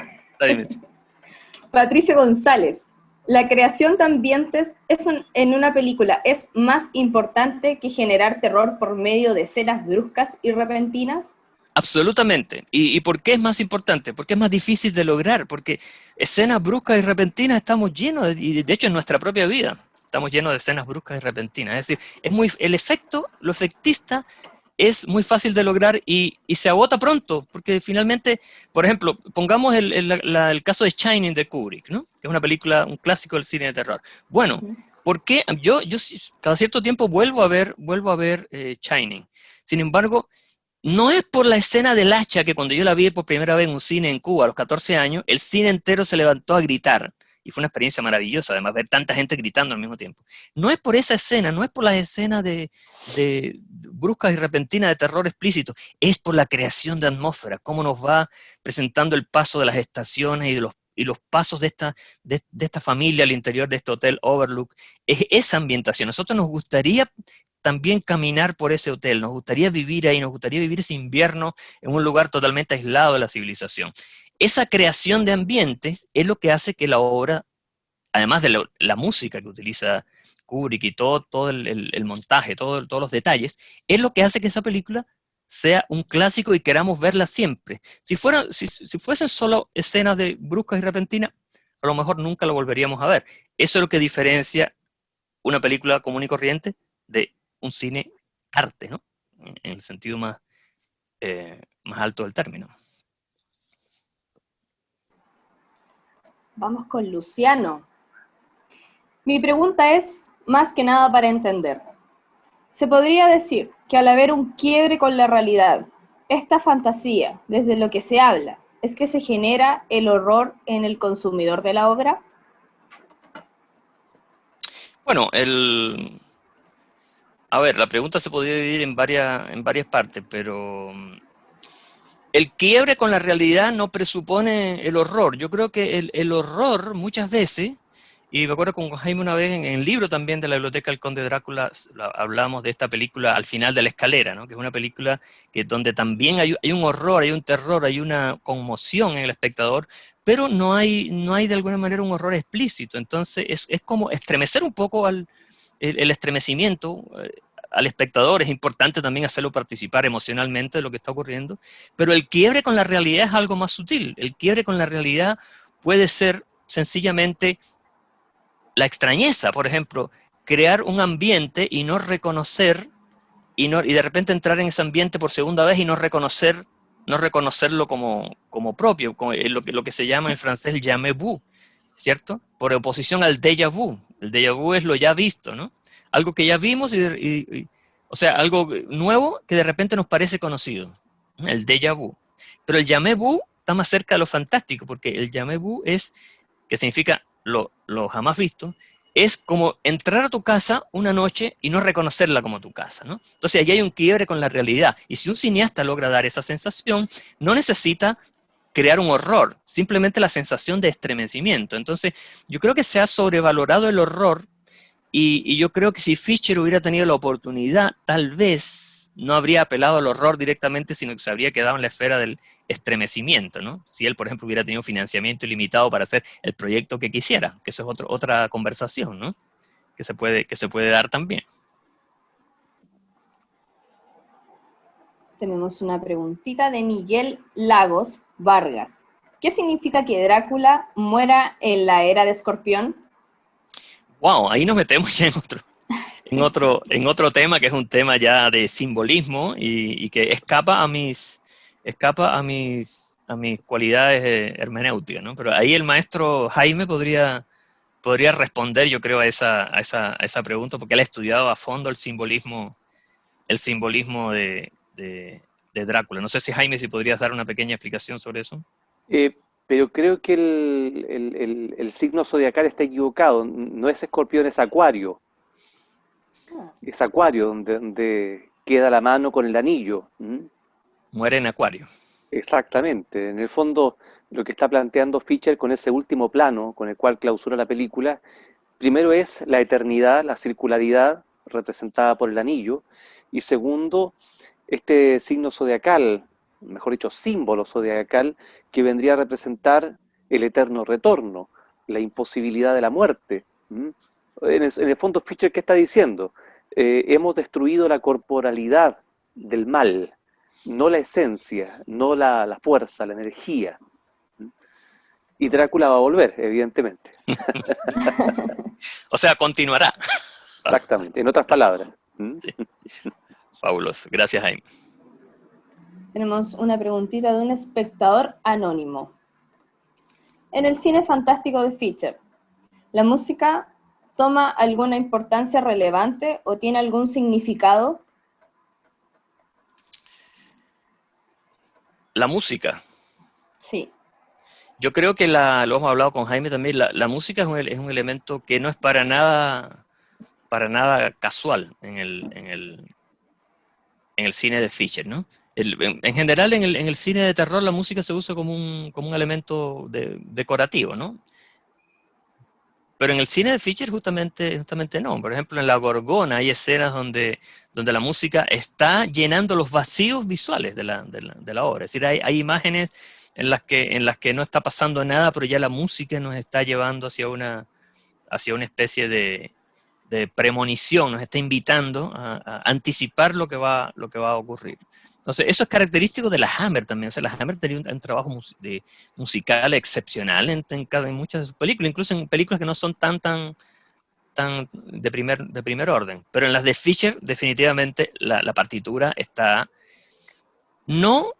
Patricio González, la creación de ambientes en una película es más importante que generar terror por medio de escenas bruscas y repentinas. Absolutamente. ¿Y por qué es más importante? Porque es más difícil de lograr, porque escenas bruscas y repentinas estamos llenos, y de hecho en nuestra propia vida estamos llenos de escenas bruscas y repentinas. Es decir, lo efectista es muy fácil de lograr y se agota pronto, porque finalmente, por ejemplo, pongamos el caso de Shining de Kubrick, ¿no? Que es una película, un clásico del cine de terror. Bueno, ¿por qué? Yo cada cierto tiempo vuelvo a ver Shining. Sin embargo, no es por la escena del hacha que cuando yo la vi por primera vez en un cine en Cuba a los 14 años, el cine entero se levantó a gritar. Y fue una experiencia maravillosa, además, ver tanta gente gritando al mismo tiempo. No es por esa escena, no es por las escenas de bruscas y repentinas de terror explícito, es por la creación de atmósfera, cómo nos va presentando el paso de las estaciones y los pasos de esta familia al interior de este hotel Overlook. Es esa ambientación. A nosotros nos gustaría también caminar por ese hotel, nos gustaría vivir ahí, nos gustaría vivir ese invierno en un lugar totalmente aislado de la civilización. Esa creación de ambientes es lo que hace que la obra, además de la música que utiliza Kubrick y todo el montaje, todos los detalles, es lo que hace que esa película sea un clásico y queramos verla siempre. Si fuesen solo escenas de bruscas y repentinas, a lo mejor nunca lo volveríamos a ver. Eso es lo que diferencia una película común y corriente de un cine arte, ¿no? En el sentido más alto del término. Vamos con Luciano. Mi pregunta es más que nada para entender. ¿Se podría decir que al haber un quiebre con la realidad, esta fantasía, desde lo que se habla, es que se genera el horror en el consumidor de la obra? Bueno, a ver, la pregunta se podría dividir en varias partes, pero el quiebre con la realidad no presupone el horror. Yo creo que el horror muchas veces, y me acuerdo con Jaime una vez en el libro también de la Biblioteca del Conde Drácula, hablamos de esta película Al final de la escalera, ¿no? Que es una película donde también hay un horror, hay un terror, hay una conmoción en el espectador, pero no hay de alguna manera un horror explícito. Entonces es como estremecer un poco el estremecimiento al espectador. Es importante también hacerlo participar emocionalmente de lo que está ocurriendo, pero el quiebre con la realidad es algo más sutil. El quiebre con la realidad puede ser sencillamente la extrañeza, por ejemplo, crear un ambiente y no reconocer, y de repente entrar en ese ambiente por segunda vez y no reconocerlo como propio, como lo que se llama en francés el jamais vu, ¿cierto? Por oposición al déjà vu. El déjà vu es lo ya visto, ¿no? Algo que ya vimos o sea, algo nuevo que de repente nos parece conocido, el déjà vu. Pero el jamais vu está más cerca de lo fantástico, porque el jamais vu que significa lo jamás visto, es como entrar a tu casa una noche y no reconocerla como tu casa, ¿no? Entonces allí hay un quiebre con la realidad. Y si un cineasta logra dar esa sensación, no necesita crear un horror, simplemente la sensación de estremecimiento. Entonces yo creo que se ha sobrevalorado el horror y yo creo que si Fischer hubiera tenido la oportunidad, tal vez no habría apelado al horror directamente, sino que se habría quedado en la esfera del estremecimiento, ¿no? Si él, por ejemplo, hubiera tenido financiamiento ilimitado para hacer el proyecto que quisiera, que eso es otra conversación, ¿no? Que se puede dar también. Tenemos una preguntita de Miguel Lagos Vargas. ¿Qué significa que Drácula muera en la era de Escorpión? Wow, ahí nos metemos ya en otro tema, que es un tema ya de simbolismo y que escapa a mis cualidades hermenéuticas, ¿no? Pero ahí el maestro Jaime podría responder, yo creo, a esa pregunta, porque él ha estudiado a fondo el simbolismo de Drácula. No sé si Jaime, si podrías dar una pequeña explicación sobre eso. Pero creo que el signo zodiacal está equivocado. No es Escorpión, es Acuario. Es Acuario donde queda la mano con el anillo. Muere en Acuario. Exactamente. En el fondo, lo que está planteando Fischer con ese último plano con el cual clausura la película, primero es la eternidad, la circularidad representada por el anillo, y segundo, este signo zodiacal, mejor dicho, símbolo zodiacal, que vendría a representar el eterno retorno, la imposibilidad de la muerte. En el fondo, Fischer, ¿qué está diciendo? Hemos destruido la corporalidad del mal, no la esencia, no la fuerza, la energía. Y Drácula va a volver, evidentemente. O sea, continuará. Exactamente, en otras palabras. Sí. Fabuloso. Gracias, Jaime. Tenemos una preguntita de un espectador anónimo. En el cine fantástico de Fisher, ¿la música toma alguna importancia relevante o tiene algún significado? La música. Sí. Yo creo que lo hemos hablado con Jaime también, la música es un elemento que no es para nada casual en el cine de Fisher, ¿no? En general, en el cine de terror, la música se usa como un elemento decorativo, ¿no? Pero en el cine de Fisher justamente no. Por ejemplo, en La Gorgona hay escenas donde la música está llenando los vacíos visuales de la obra. Es decir, hay imágenes en las que no está pasando nada, pero ya la música nos está llevando hacia una especie de premonición, nos está invitando a anticipar lo que va a ocurrir. Entonces, eso es característico de la Hammer también. O sea, la Hammer tenía un trabajo musical excepcional en muchas de sus películas, incluso en películas que no son tan de primer orden. Pero en las de Fisher, definitivamente, la partitura está no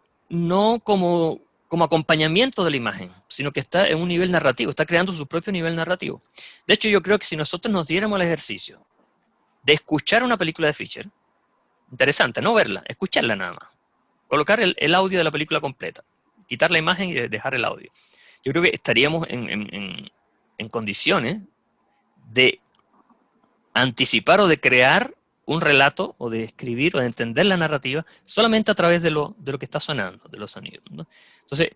como acompañamiento de la imagen, sino que está en un nivel narrativo, está creando su propio nivel narrativo. De hecho, yo creo que si nosotros nos diéramos el ejercicio de escuchar una película de Fisher, interesante, no verla, escucharla nada más, colocar el audio de la película completa, quitar la imagen y dejar el audio, yo creo que estaríamos en condiciones de anticipar o de crear un relato o de escribir o de entender la narrativa solamente a través de lo que está sonando, de los sonidos, ¿no? Entonces,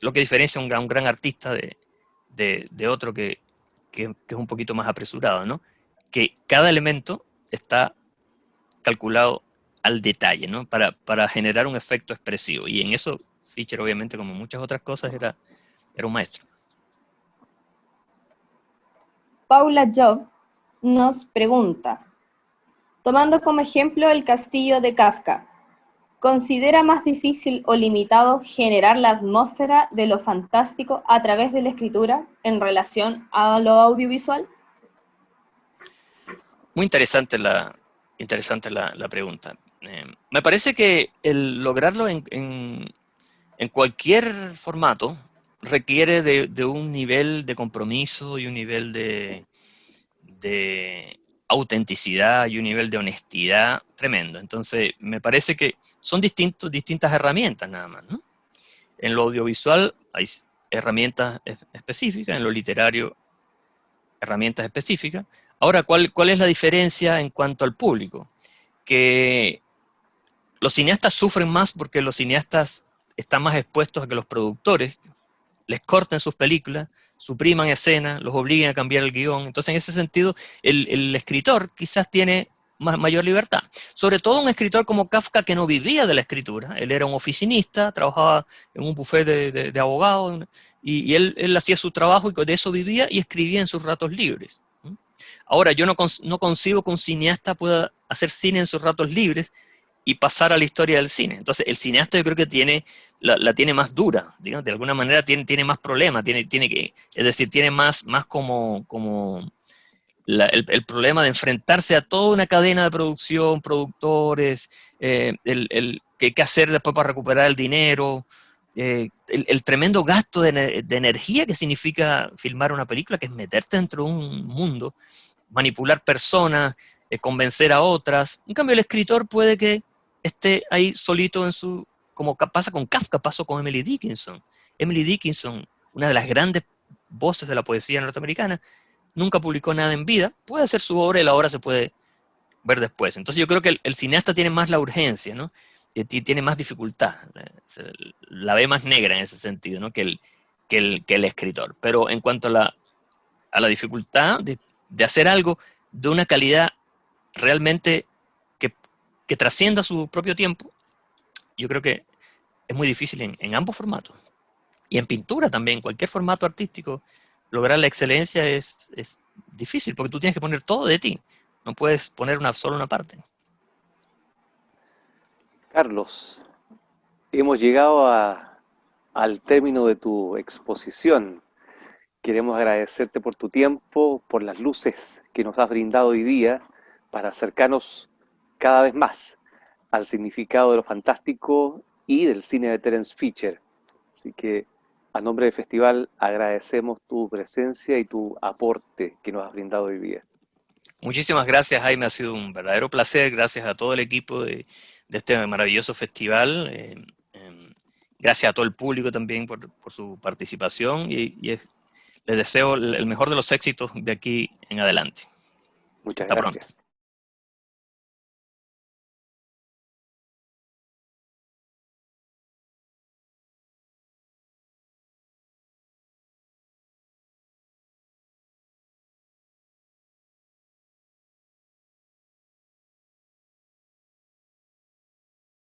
lo que diferencia a un gran artista de otro que es un poquito más apresurado, ¿no? Que cada elemento está calculado al detalle, ¿no? Para generar un efecto expresivo. Y en eso Fisher, obviamente, como muchas otras cosas, era un maestro. Paula Job nos pregunta, tomando como ejemplo el castillo de Kafka, ¿considera más difícil o limitado generar la atmósfera de lo fantástico a través de la escritura en relación a lo audiovisual? Muy interesante la pregunta. Me parece que el lograrlo en cualquier formato requiere de un nivel de compromiso y un nivel de autenticidad y un nivel de honestidad tremendo. Entonces, me parece que son distintas herramientas nada más, ¿no? En lo audiovisual hay herramientas específicas, en lo literario herramientas específicas. Ahora, ¿cuál es la diferencia en cuanto al público? Que los cineastas sufren más porque los cineastas están más expuestos a que los productores les corten sus películas, supriman escenas, los obliguen a cambiar el guión. Entonces, en ese sentido, el escritor quizás tiene mayor libertad. Sobre todo un escritor como Kafka, que no vivía de la escritura. Él era un oficinista, trabajaba en un bufete de abogados, y él hacía su trabajo y de eso vivía y escribía en sus ratos libres. Ahora, yo no concibo que un cineasta pueda hacer cine en sus ratos libres y pasar a la historia del cine. Entonces, el cineasta yo creo que la tiene más dura, digamos, de alguna manera tiene más problemas, es decir, tiene más como el problema de enfrentarse a toda una cadena de producción, productores, qué hacer después para recuperar el dinero, el tremendo gasto de energía que significa filmar una película, que es meterte dentro de un mundo, manipular personas, convencer a otras. En cambio, el escritor puede que esté ahí solito como pasa con Kafka, pasó con Emily Dickinson. Emily Dickinson, una de las grandes voces de la poesía norteamericana, nunca publicó nada en vida, puede hacer su obra y la obra se puede ver después. Entonces yo creo que el cineasta tiene más la urgencia, ¿no? Tiene más dificultad, la ve más negra en ese sentido, ¿no? que el escritor. Pero en cuanto a la dificultad de hacer algo de una calidad realmente que trascienda su propio tiempo, yo creo que es muy difícil en ambos formatos. Y en pintura también, cualquier formato artístico, lograr la excelencia es difícil, porque tú tienes que poner todo de ti, no puedes poner solo una parte. Carlos, hemos llegado al término de tu exposición. Queremos agradecerte por tu tiempo, por las luces que nos has brindado hoy día para acercarnos cada vez más al significado de lo fantástico y del cine de Terence Fisher. Así que a nombre del festival agradecemos tu presencia y tu aporte que nos has brindado hoy día. Muchísimas gracias, Jaime. Ha sido un verdadero placer. Gracias a todo el equipo de este maravilloso festival. Gracias a todo el público también por su participación. Les deseo el mejor de los éxitos de aquí en adelante. Muchas Hasta gracias. pronto.